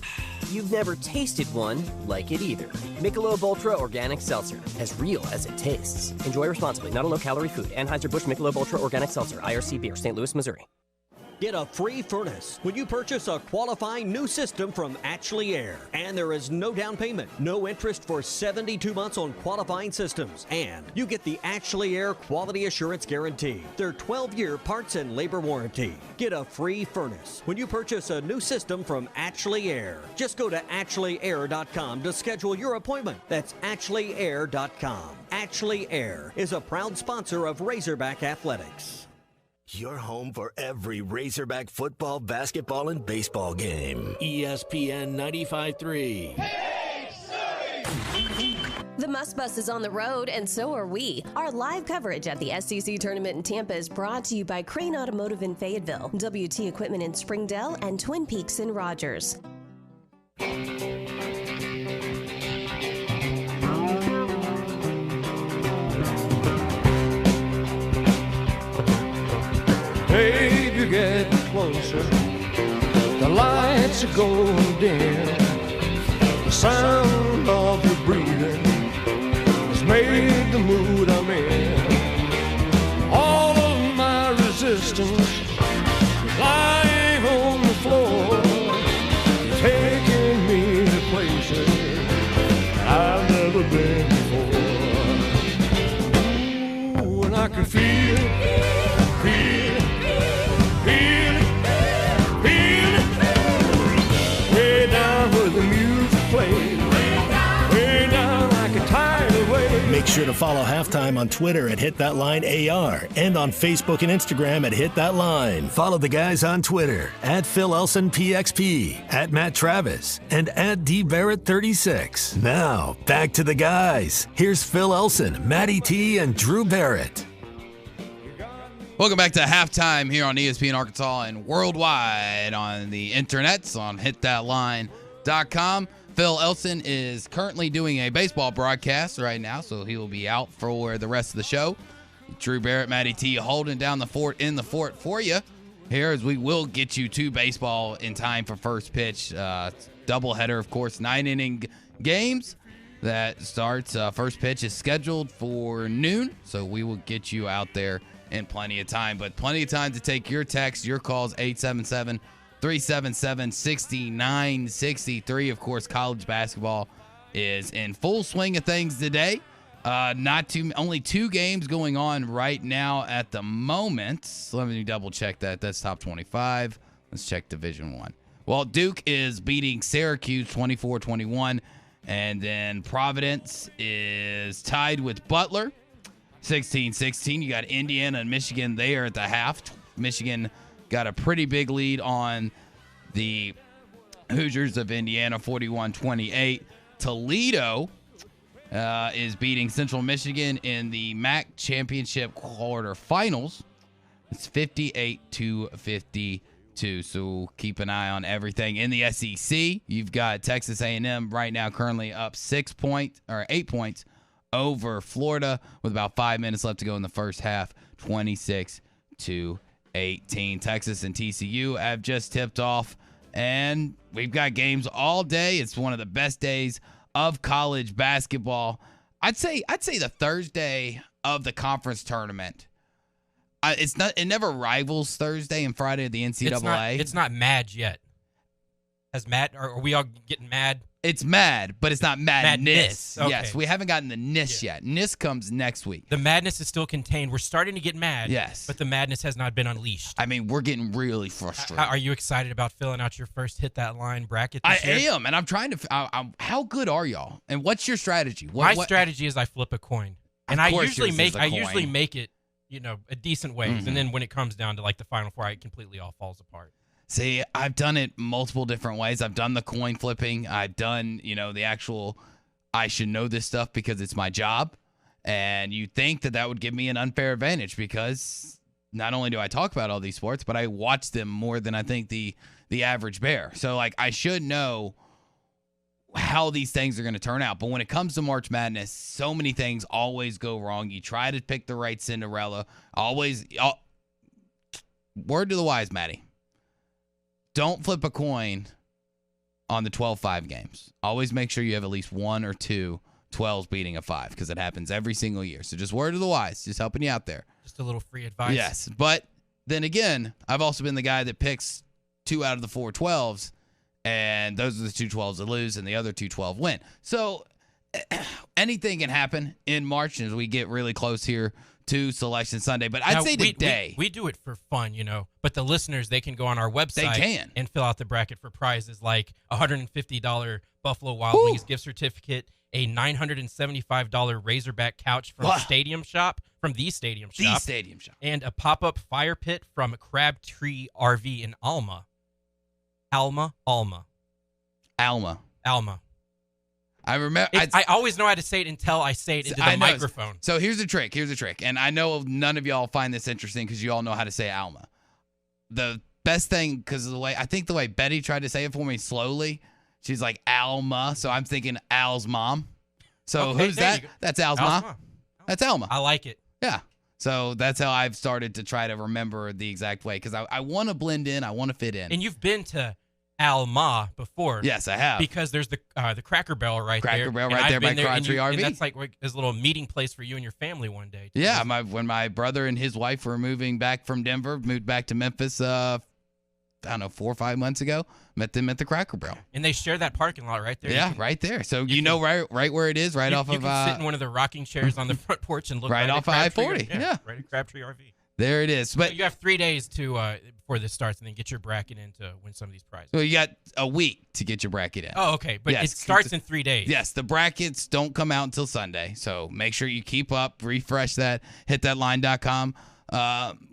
you've never tasted one like it either. Michelob Ultra Organic Seltzer, as real as it tastes. Enjoy responsibly, not a low-calorie food. Anheuser-Busch Michelob Ultra Organic Seltzer, IRC Beer, St. Louis, Missouri. Get a free furnace when you purchase a qualifying new system from Ashley Air. And there is no down payment, no interest for 72 months on qualifying systems. And you get the Ashley Air Quality Assurance Guarantee, their 12-year parts and labor warranty. Get a free furnace when you purchase a new system from Ashley Air. Just go to AshleyAir.com to schedule your appointment. That's AshleyAir.com. Ashley Air is a proud sponsor of Razorback Athletics. Your home for every Razorback football, basketball, and baseball game. ESPN 95.3. The Must Bus is on the road, and so are we. Our live coverage at the SEC Tournament in Tampa is brought to you by Crane Automotive in Fayetteville, WT Equipment in Springdale, and Twin Peaks in Rogers. Babe, you get closer. The lights are going dim. The sound of your breathing has made the mood I'm in. All of my resistance lying on the floor, taking me to places I've never been before. Ooh, and I can feel it, feel it. Way down where the music plays, way down like a tidal wave. Make sure to follow Halftime on Twitter at HitThatLineAR and on Facebook and Instagram at HitThatLine. Follow the guys on Twitter at PhilElsonPXP, at Matt Travis, and at DBarrett36. Now, back to the guys. Here's Phil Elson, Matty T, and Drew Barrett. Welcome back to Halftime here on ESPN Arkansas and worldwide on the internets on hitthatline.com. Phil Elson is currently doing a baseball broadcast right now, so he will be out for the rest of the show. Drew Barrett, Matty T holding down the fort in the fort for you here, as we will get you to baseball in time for first pitch. Doubleheader, of course, 9-inning games that starts. First pitch is scheduled for noon, so we will get you out there in plenty of time. But plenty of time to take your texts, your calls, 877-377-6963. Of course, college basketball is in full swing of things today. Only 2 games going on right now at the moment. So let me double check that. That's top 25. Let's check Division I. Well, Duke is beating Syracuse 24-21. And then Providence is tied with Butler 16-16. You got Indiana and Michigan there at the half. Michigan got a pretty big lead on the Hoosiers of Indiana, 41-28. Toledo is beating Central Michigan in the MAC Championship quarterfinals. It's 58-52. So keep an eye on everything in the SEC. You've got Texas A&M right now currently up 8 points over Florida with about 5 minutes left to go in the first half, 26-18. Texas and TCU have just tipped off, and we've got games all day. It's one of the best days of college basketball. I'd say the Thursday of the conference tournament. It never rivals Thursday and Friday of the NCAA. It's not mad yet. Has mad? Are we all getting mad? It's mad, but it's not madness. Okay. Yes, we haven't gotten the NIS yet. NIS comes next week. The madness is still contained. We're starting to get mad. Yes. But the madness has not been unleashed. I mean, we're getting really frustrated. Are you excited about filling out your first Hit That Line bracket I this year? am, and I'm trying to how good are y'all? And what's your strategy? My strategy is I flip a coin. And I usually make it, a decent ways. Mm-hmm. And then when it comes down to like the Final Four, it completely all falls apart. See, I've done it multiple different ways. I've done the coin flipping. I've done, the actual, I should know this stuff because it's my job. And you think that would give me an unfair advantage because not only do I talk about all these sports, but I watch them more than I think the average bear. So, I should know how these things are going to turn out. But when it comes to March Madness, so many things always go wrong. You try to pick the right Cinderella. Word to the wise, Maddie. Don't flip a coin on the 12-5 games. Always make sure you have at least one or two 12s beating a 5 because it happens every single year. So just word to the wise, just helping you out there. Just a little free advice. Yes, but then again, I've also been the guy that picks 2 out of the 4 12s, and those are the 2 12s that lose, and the other 2 12 win. So anything can happen in March as we get really close here to Selection Sunday. But I'd say today. We do it for fun, but the listeners, they can go on our website and fill out the bracket for prizes like a $150 Buffalo Wild Wings gift certificate, a $975 Razorback couch from Stadium Shop, and a pop-up fire pit from Crabtree RV in Alma. Alma. I remember. I always know how to say it until I say it into the microphone. So here's the trick. And I know none of y'all find this interesting because you all know how to say Alma. The best thing, because of the way Betty tried to say it for me slowly, she's like Alma. So I'm thinking Al's mom. So who's that? That's Al's mom. That's Alma. I like it. Yeah. So that's how I've started to try to remember the exact way because I want to blend in. I want to fit in. And you've been to Alma before. Yes, I have. Because there's the Cracker Barrel right there. Cracker Barrel right there by Crabtree RV. And that's like his little meeting place for you and your family one day. Yeah, when my brother and his wife were moving back from Denver, moved back to Memphis, 4 or 5 months ago, met them at the Cracker Barrel. And they share that parking lot right there. Yeah, right there. So right where it is, you can sit in one of the rocking chairs on the front porch and look right off of I-40. Yeah, right at Crabtree RV. There it is. But you have 3 days to before this starts, and then get your bracket in to win some of these prizes. Well, you got a week to get your bracket in. Oh, okay. But it starts in 3 days. Yes, the brackets don't come out until Sunday, so make sure you keep up, refresh that, hitthatline.com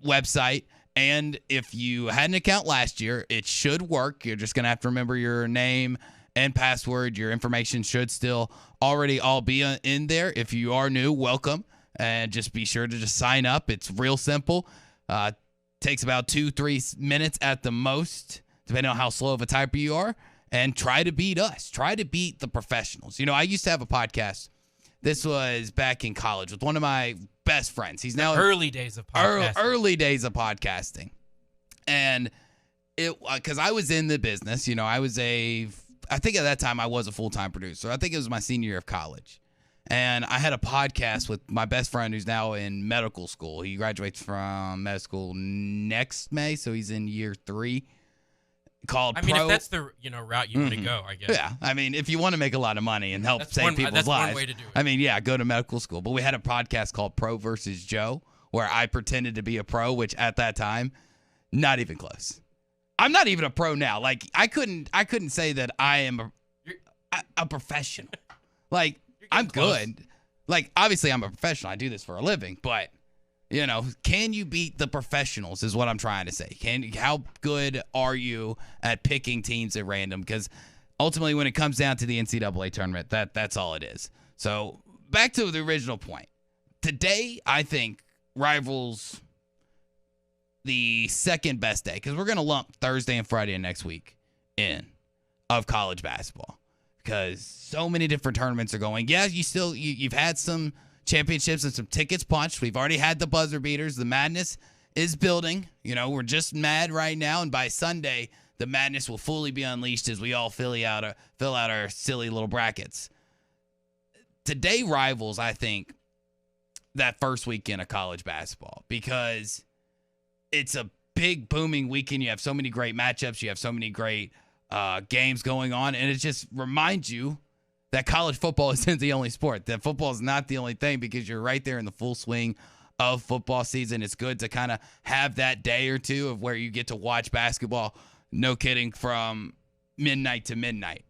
website. And if you had an account last year, it should work. You're just going to have to remember your name and password. Your information should still already all be in there. If you are new, welcome. And just be sure to just sign up. It's real simple. Takes about 2-3 minutes at the most, depending on how slow of a typer you are. And try to beat us. Try to beat the professionals. I used to have a podcast. This was back in college with one of my best friends. He's now early days of podcasting. Early days of podcasting. And because I was in the business, I think at that time I was a full-time producer. I think it was my senior year of college. And I had a podcast with my best friend who's now in medical school. He graduates from medical school next May, so he's in year 3. If that's the route you want to go, I guess. Yeah, if you want to make a lot of money and help save people's lives, one way to do it. Go to medical school. But we had a podcast called Pro versus Joe, where I pretended to be a pro, which at that time, not even close. I'm not even a pro now. I couldn't say that I am a professional. I'm good. Obviously I'm a professional. I do this for a living, but can you beat the professionals is what I'm trying to say. How good are you at picking teams at random? Because ultimately when it comes down to the NCAA tournament, that's all it is. So back to the original point. Today, I think, rivals the second best day because we're going to lump Thursday and Friday of next week in of college basketball. Because so many different tournaments are going. Yeah, you've had some championships and some tickets punched. We've already had the buzzer beaters. The madness is building. We're just mad right now, and by Sunday, the madness will fully be unleashed as we all fill out our silly little brackets. today rivals, I think, that first weekend of college basketball because it's a big, booming weekend. You have so many great matchups. You have so many great games going on, and it just reminds you that college football isn't the only sport, that football is not the only thing because you're right there in the full swing of football season. It's good to kind of have that day or two of where you get to watch basketball, no kidding, from midnight to midnight.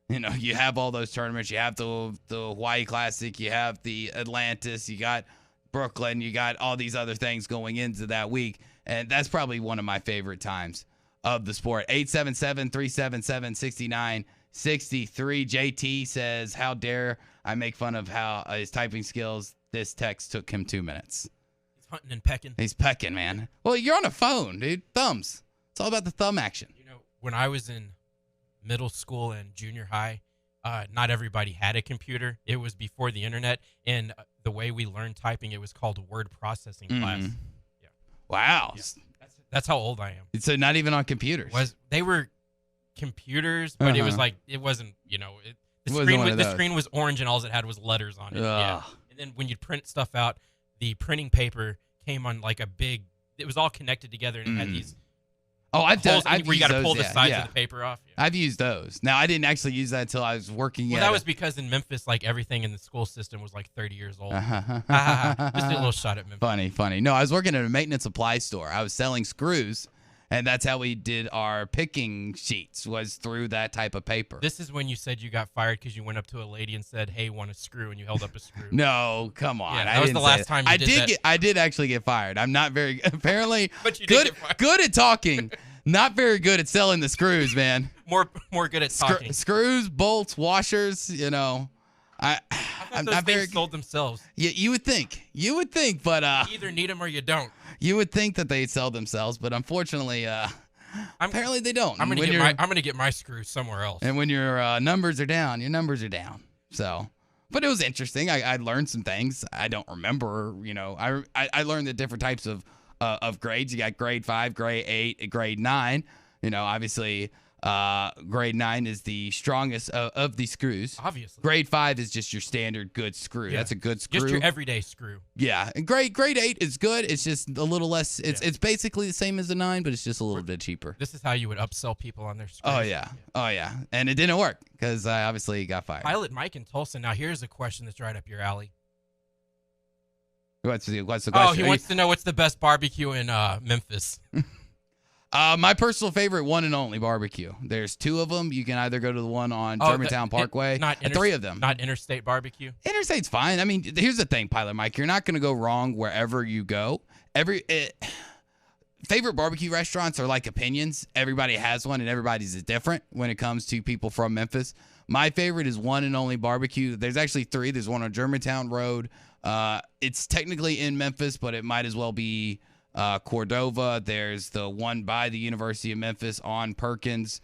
You know, you have all those tournaments. You have the Hawaii Classic. You have the Atlantis. You got Brooklyn. You got all these other things going into that week, and that's probably one of my favorite times of the sport. 877-377-6963. JT says, how dare I make fun of how his typing skills. This text took him 2 minutes. He's hunting and pecking. He's pecking, man. Well, you're on a phone, dude. Thumbs. It's all about the thumb action. You know, when I was in middle school and junior high, not everybody had a computer. It was before the internet, and the way we learned typing, it was called a word processing class. Yeah. Wow. Yeah. That's how old I am. So not even on computers. They were computers, but it was like it wasn't. You know, the screen was orange, and all it had was letters on it. Yeah. And then when you'd print stuff out, the printing paper came on like a big. It was all connected together, and it had these. Oh, I've where you got to those, pull the sides of the paper off. Yeah. I've used those. Now, I didn't actually use that until I was working. Well, that was because in Memphis, like everything in the school system was like 30 years old. Just a little shot at Memphis. Funny. No, I was working at a maintenance supply store. I was selling screws, and that's how we did our picking sheets, was through that type of paper. This is when you said you got fired because you went up to a lady and said, "Hey, want a screw?" and you held up a screw. No, come on. Yeah, that was the last time you did that. I did actually get fired. I'm not very apparently but you did get fired. Good at talking. Not very good at selling the screws, man. More good at talking. Screws, bolts, washers, you know. I'm not very sold themselves. You would think, but you either need them or you don't. You would think that they sell themselves, but unfortunately, apparently they don't. I'm gonna get my screws somewhere else. And when your numbers are down, your numbers are down. So, but it was interesting. I learned some things. I don't remember. You know, I learned the different types of grades. You got grade 5, grade 8, grade 9. You know, obviously, grade 9 is the strongest of the screws. Obviously. Grade 5 is just your standard good screw. Yeah. That's a good screw. Just your everyday screw. Yeah. And grade 8 is good. It's just a little less. It's basically the same as a 9, but it's just a little bit cheaper. This is how you would upsell people on their screws. Oh, yeah. And it didn't work because I obviously got fired. Pilot Mike in Tulsa. Now, here's a question that's right up your alley. What's the question? Oh, he wants to know what's the best barbecue in Memphis. My personal favorite, one and only barbecue. There's 2 of them. You can either go to the one on Germantown Parkway. 3 of them. Not Interstate Barbecue? Interstate's fine. I mean, here's the thing, Pilot Mike. You're not going to go wrong wherever you go. Favorite barbecue restaurants are like opinions. Everybody has one, and everybody's is different when it comes to people from Memphis. My favorite is one and only barbecue. There's actually 3. There's one on Germantown Road. It's technically in Memphis, but it might as well be Cordova. There's the one by the University of Memphis on Perkins,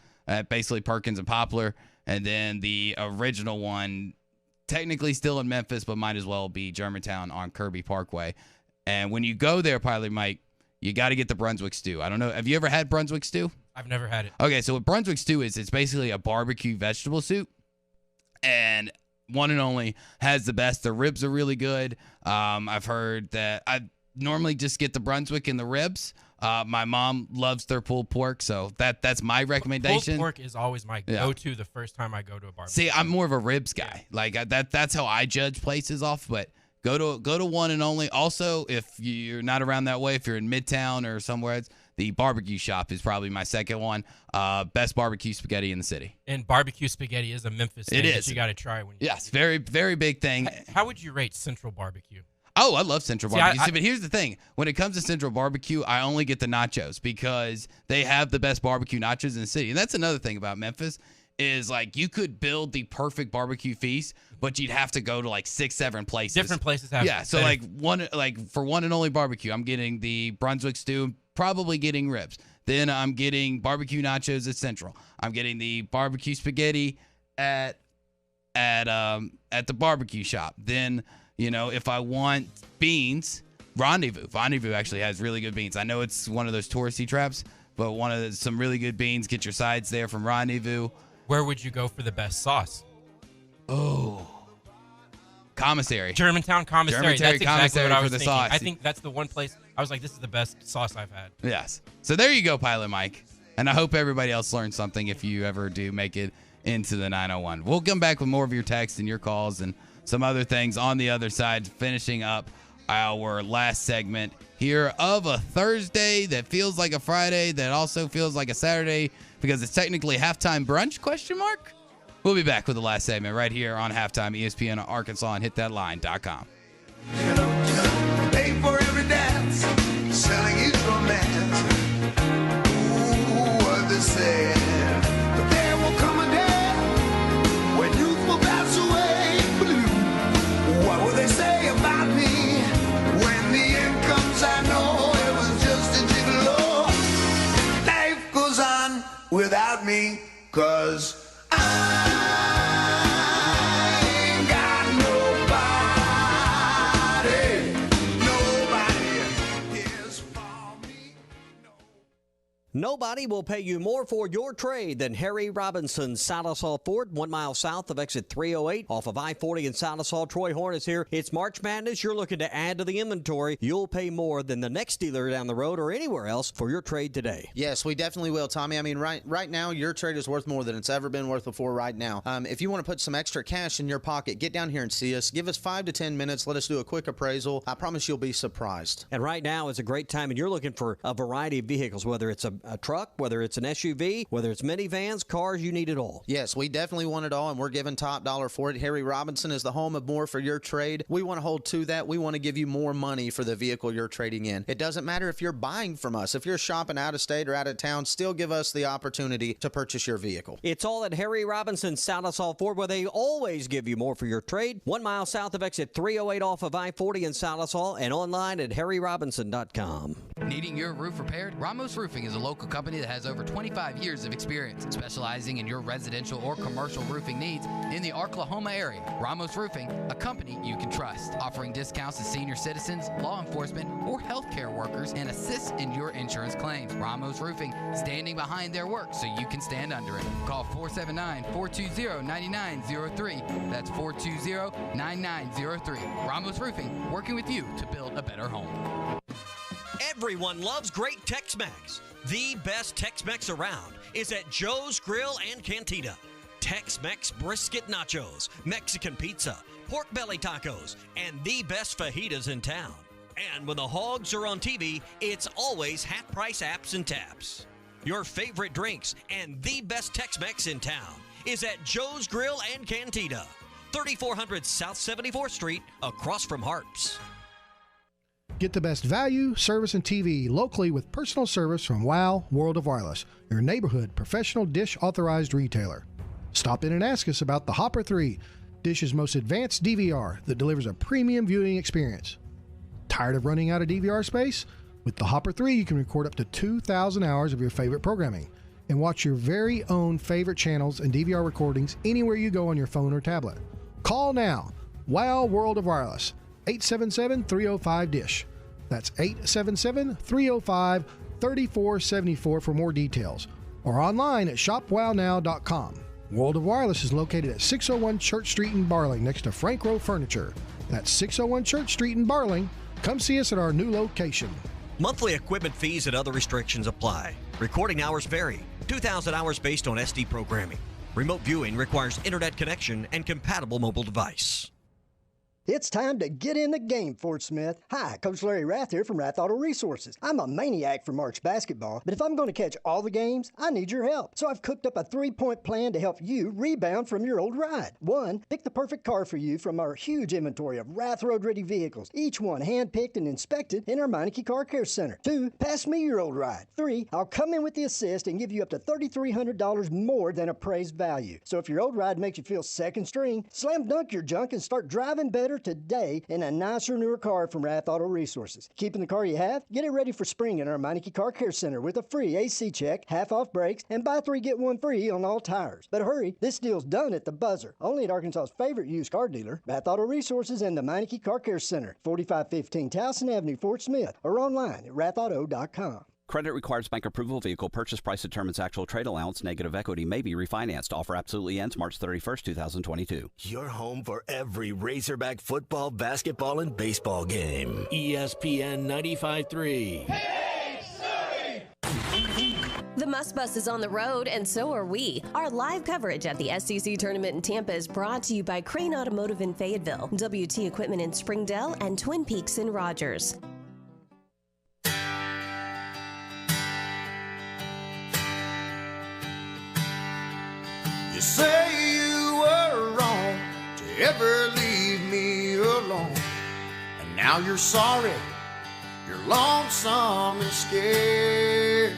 basically Perkins and Poplar. And then the original one, technically still in Memphis, but might as well be Germantown on Kirby Parkway. And when you go there, Pilot Mike, you got to get the Brunswick stew. I don't know. Have you ever had Brunswick stew? I've never had it. Okay, so what Brunswick stew is, it's basically a barbecue vegetable soup. And one and only has the best. The ribs are really good. I've heard that I normally just get the Brunswick and the ribs. My mom loves their pulled pork, so that's my recommendation. Pulled pork is always my go-to the first time I go to a barbecue. See, I'm more of a ribs guy. Like that's how I judge places off. But go to one and only. Also, if you're not around that way, if you're in Midtown or somewhere else, the barbecue shop is probably my second one. Best barbecue spaghetti in the city. And barbecue spaghetti is a Memphis thing that you got to try when you Yes, very, very big thing. How would you rate Central Barbecue? Oh, I love Central Barbecue. But here's the thing. When it comes to Central Barbecue, I only get the nachos because they have the best barbecue nachos in the city. And that's another thing about Memphis is, like, you could build the perfect barbecue feast, but you'd have to go to, like, 6-7 places. Different places have so, for one and only barbecue, I'm getting the Brunswick stew, probably getting ribs. Then I'm getting barbecue nachos at Central. I'm getting the barbecue spaghetti at the barbecue shop. Then, you know, if I want beans, Rendezvous actually has really good beans. I know it's one of those touristy traps, but some really good beans. Get your sides there from Rendezvous. Where would you go for the best sauce? Oh, Commissary. Germantown Commissary. Germantown That's Commissary exactly what I was for the thinking. sauce. I think that's the one place I was like, this is the best sauce I've had. Yes. So there you go, Pilot Mike. And I hope everybody else learned something if you ever do make it into the 901. We'll come back with more of your texts and your calls and some other things on the other side, finishing up our last segment here of a Thursday that feels like a Friday that also feels like a Saturday because it's technically halftime brunch, ? We'll be back with the last segment right here on Halftime ESPN Arkansas and hitthatline.com. Pay for every dance, selling each romance. Ooh, what they say. But there will come a day when youth will pass away. Blue. What will they say about me when the end comes? I know it was just a gigolo. Life goes on without me, 'cause nobody will pay you more for your trade than Harry Robinson, Salisaw Ford, 1 mile south of exit 308 off of I-40 in Salisaw. Troy Horn is here. It's March Madness. You're looking to add to the inventory. You'll pay more than the next dealer down the road or anywhere else for your trade today. Yes, we definitely will, Tommy. I mean, right now, your trade is worth more than it's ever been worth before right now. If you want to put some extra cash in your pocket, get down here and see us. Give us 5 to 10 minutes. Let us do a quick appraisal. I promise you'll be surprised. And right now is a great time, and you're looking for a variety of vehicles, whether it's a truck, whether it's an SUV, whether it's minivans, cars, you need it all. Yes, we definitely want it all, and we're giving top dollar for it. Harry Robinson is the home of more for your trade. We want to hold to that. We want to give you more money for the vehicle you're trading in. It doesn't matter if you're buying from us. If you're shopping out of state or out of town, still give us the opportunity to purchase your vehicle. It's all at Harry Robinson, Salisaw Ford, where they always give you more for your trade. 1 mile south of exit 308 off of I-40 in Salisaw and online at harryrobinson.com. Needing your roof repaired? Ramos Roofing is a local company that has over 25 years of experience, specializing in your residential or commercial roofing needs in the Oklahoma area. Ramos Roofing, a company you can trust, offering discounts to senior citizens, law enforcement, or healthcare workers, and assists in your insurance claims. Ramos Roofing, standing behind their work so you can stand under it. Call 479-420-9903. That's 420-9903. Ramos Roofing, working with you to build a better home. Everyone loves great Tex-Mex. The best Tex-Mex around is at Joe's Grill and Cantina. Tex-Mex brisket nachos, Mexican pizza, pork belly tacos, and the best fajitas in town. And when the hogs are on TV, it's always half-price apps and taps. Your favorite drinks and the best Tex-Mex in town is at Joe's Grill and Cantina, 3400 South 74th Street, across from Harps. Get the best value, service, and TV locally with personal service from WOW World of Wireless, your neighborhood professional Dish authorized retailer. Stop in and ask us about the Hopper 3, Dish's most advanced DVR that delivers a premium viewing experience. Tired of running out of DVR space? With the Hopper 3, you can record up to 2,000 hours of your favorite programming and watch your very own favorite channels and DVR recordings anywhere you go on your phone or tablet. Call now. WOW World of Wireless. 877-305-DISH. That's 877-305-3474 for more details. Or online at shopwownow.com. World of Wireless is located at 601 Church Street in Barling next to Frank Rowe Furniture. That's 601 Church Street in Barling. Come see us at our new location. Monthly equipment fees and other restrictions apply. Recording hours vary. 2,000 hours based on SD programming. Remote viewing requires internet connection and compatible mobile device. It's time to get in the game, Fort Smith. Hi, Coach Larry Rath here from Rath Auto Resources. I'm a maniac for March basketball, but if I'm going to catch all the games, I need your help. So I've cooked up a 3-point plan to help you rebound from your old ride. 1, pick the perfect car for you from our huge inventory of Rath Road-ready vehicles, each one hand-picked and inspected in our Meineke Car Care Center. 2, pass me your old ride. 3, I'll come in with the assist and give you up to $3,300 more than appraised value. So if your old ride makes you feel second string, slam dunk your junk and start driving better today in a nicer, newer car from Rath Auto Resources. Keeping the car you have? Get it ready for spring in our Meineke Car Care Center with a free AC check, half-off brakes, and buy 3 get 1 free on all tires. But hurry, this deal's done at the buzzer. Only at Arkansas's favorite used car dealer, Rath Auto Resources and the Meineke Car Care Center, 4515 Towson Avenue, Fort Smith, or online at rathauto.com. Credit requires bank approval. Vehicle purchase price determines actual trade allowance. Negative equity may be refinanced. Offer absolutely ends March 31st, 2022. Your home for every Razorback football, basketball, and baseball game. ESPN 95.3. The Must Bus is on the road, and so are we. Our live coverage at the SEC Tournament in Tampa is brought to you by Crane Automotive in Fayetteville, WT Equipment in Springdale, and Twin Peaks in Rogers. You say you were wrong to ever leave me alone, and now you're sorry, you're lonesome and scared.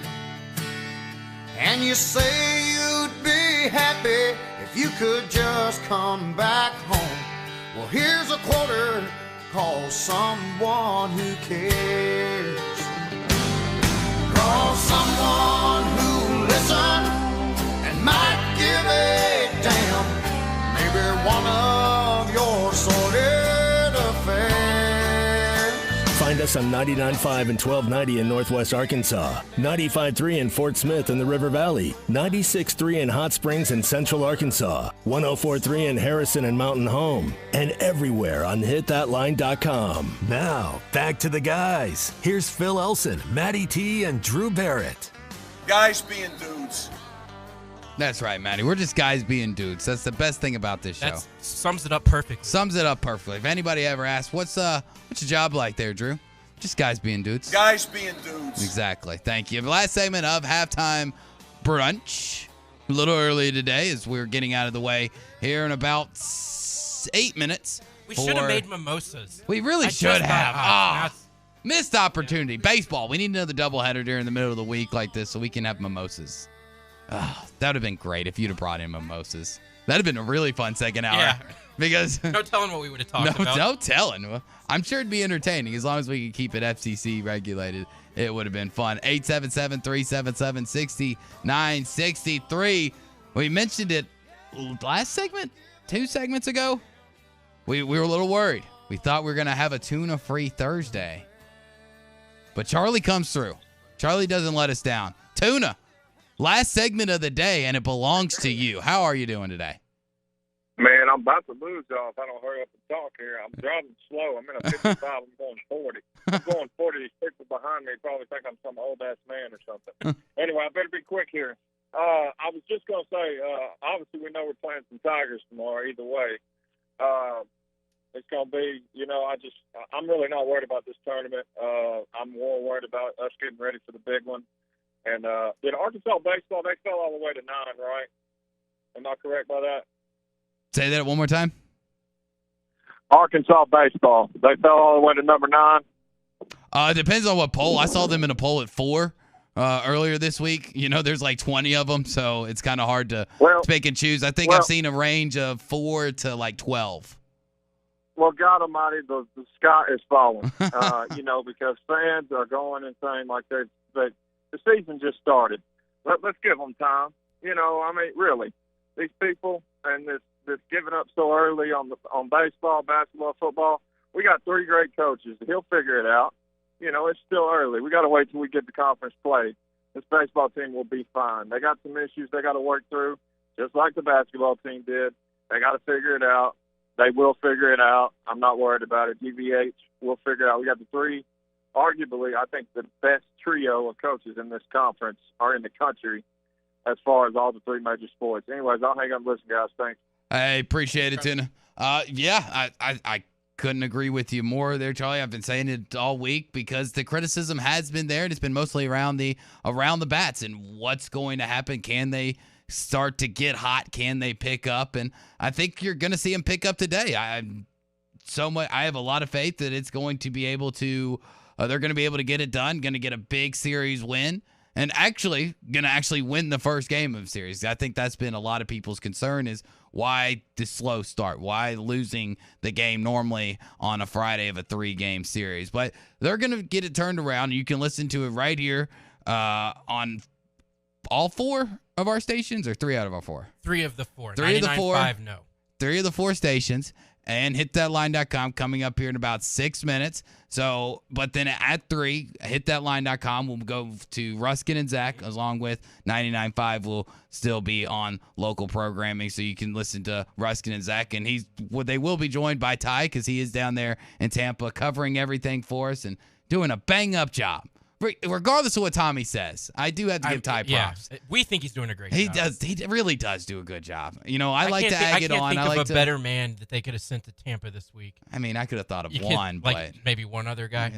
And you say you'd be happy if you could just come back home. Well, here's a quarter, call someone who cares. Call someone who listens and might give a damn. Maybe one of your sordid affairs. Find us on 99.5 and 1290 in Northwest Arkansas, 95.3 in Fort Smith and the River Valley, 96.3 in Hot Springs and Central Arkansas, 104.3 in Harrison and Mountain Home, and everywhere on hitthatline.com. Now, back to the guys. Here's Phil Elson, Matty T, and Drew Barrett. Guys being dudes. That's right, Matty. We're just guys being dudes. That's the best thing about this show. That sums it up perfectly. Sums it up perfectly. If anybody ever asks, what's your job like there, Drew? Just guys being dudes. Guys being dudes. Exactly. Thank you. The last segment of Halftime Brunch. A little early today as we're getting out of the way here in about 8 minutes. We should have made mimosas. We really should have. Missed opportunity. Baseball. We need another doubleheader during the middle of the week like this so we can have mimosas. That would have been great if you'd have brought in mimosas. That would have been a really fun second hour. Yeah. Because no telling what we would have talked about. No telling. I'm sure it'd be entertaining as long as we could keep it FCC regulated. It would have been fun. 877-377-6963. We mentioned it last segment, 2 segments ago. We were a little worried. We thought we were going to have a tuna-free Thursday. But Charlie comes through. Charlie doesn't let us down. Tuna. Last segment of the day, and it belongs to you. How are you doing today? Man, I'm about to lose y'all if I don't hurry up and talk here. I'm driving slow. I'm in a 55. I'm going 40. I'm going 40. These people behind me probably think I'm some old-ass man or something. Anyway, I better be quick here. I was just going to say, obviously we know we're playing some Tigers tomorrow either way. It's going to be, I'm really not worried about this tournament. I'm more worried about us getting ready for the big one. And Arkansas baseball, they fell all the way to 9, right? Am I correct by that? Say that one more time. Arkansas baseball, they fell all the way to number 9. It depends on what poll. I saw them in a poll at 4 earlier this week. There's like 20 of them, so it's kind of hard to pick and choose. I think I've seen a range of 4 to like 12. Well, God Almighty, the sky is falling. Because fans are going and saying like the season just started. Let's give them time. Really, these people and this giving up so early on baseball, basketball, football. We got 3 great coaches. He'll figure it out. It's still early. We got to wait till we get the conference play. This baseball team will be fine. They got some issues they got to work through, just like the basketball team did. They got to figure it out. They will figure it out. I'm not worried about it. GVH will figure it out. We got the 3, arguably, I think the best trio of coaches in this conference are in the country as far as all the 3 major sports. Anyways, I'll hang up and listen, guys. Thanks. I appreciate it, Tuna. I couldn't agree with you more there, Charlie. I've been saying it all week because the criticism has been there, and it's been mostly around the bats and what's going to happen. Can they start to get hot? Can they pick up? And I think you're going to see them pick up today. I have a lot of faith that it's going to be able to. They're going to be able to get it done. Going to get a big series win. And going to win the first game of the series. I think that's been a lot of people's concern is why the slow start? Why losing the game normally on a Friday of a 3-game series? But they're going to get it turned around. You can listen to it right here on all 4 of our stations or 3 out of our 4? 3 of the 4. 3 of the 4. 5, no. 3 of the 4 stations. and hitthatline.com coming up here in about 6 minutes. So, but then at 3, hitthatline.com, we'll go to Ruskin and Zach, along with 99.5 will still be on local programming, so you can listen to Ruskin and Zach. And they will be joined by Tye, because he is down there in Tampa covering everything for us and doing a bang-up job. Regardless of what Tommy says, I do have to give Tye props. Yeah, we think he's doing a great job. He does. He really does do a good job. I like to egg it on. I can't think of a better man that they could have sent to Tampa this week. I mean, I could have thought of one, but maybe one other guy.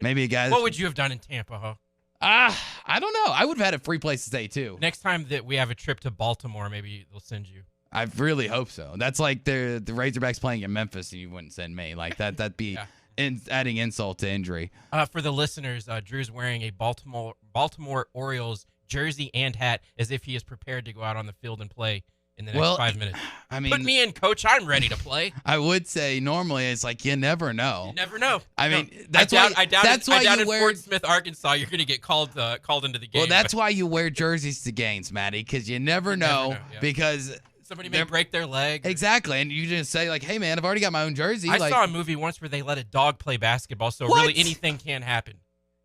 Maybe a guy. What would you have done in Tampa, huh? I don't know. I would have had a free place to stay too. Next time that we have a trip to Baltimore, maybe they'll send you. I really hope so. That's like the Razorbacks playing in Memphis, and you wouldn't send me. Like that'd be. Yeah. Adding insult to injury. For the listeners, Drew's wearing a Baltimore Orioles jersey and hat as if he is prepared to go out on the field and play in the next 5 minutes. I mean, put me in, coach. I'm ready to play. I would say normally it's like you never know. You never know. I mean, I doubt you wear Fort Smith, Arkansas, you're going to get called into the game. Well, that's why you wear jerseys to games, Matty, because you never know. Because somebody may break their leg. Exactly, and you just say like, "Hey, man, I've already got my own jersey." I saw a movie once where they let a dog play basketball, so really anything can happen.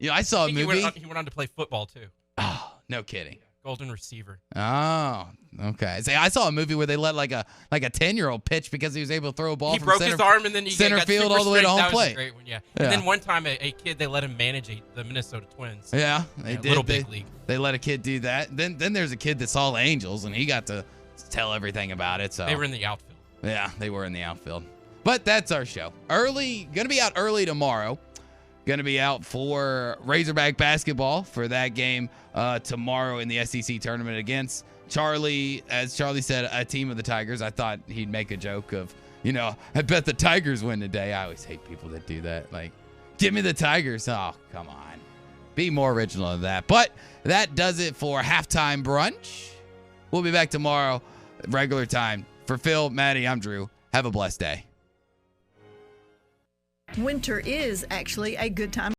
Yeah, I saw a movie. He went on to play football too. Oh, no kidding. Golden receiver. Oh, okay. See, I saw a movie where they let like a 10-year-old pitch because he was able to throw a ball he from broke his arm and then he center got field super all the way to strength. home plate. That was a great one, yeah. And then one time a kid, they let him manage the Minnesota Twins. Yeah, they did. Little big league. They let a kid do that. Then there's a kid that saw the Angels and he got to tell everything about it. So they were in the outfield. Yeah, they were in the outfield. But that's our show. Gonna be out early tomorrow. Gonna be out for Razorback basketball for that game tomorrow in the SEC tournament against Charlie. As Charlie said, a team of the Tigers. I thought he'd make a joke of, I bet the Tigers win today. I always hate people that do that. Like, give me the Tigers. Oh, come on. Be more original than that. But that does it for Halftime Brunch. We'll be back tomorrow, regular time. For Phil, Maddie, I'm Drew. Have a blessed day. Winter is actually a good time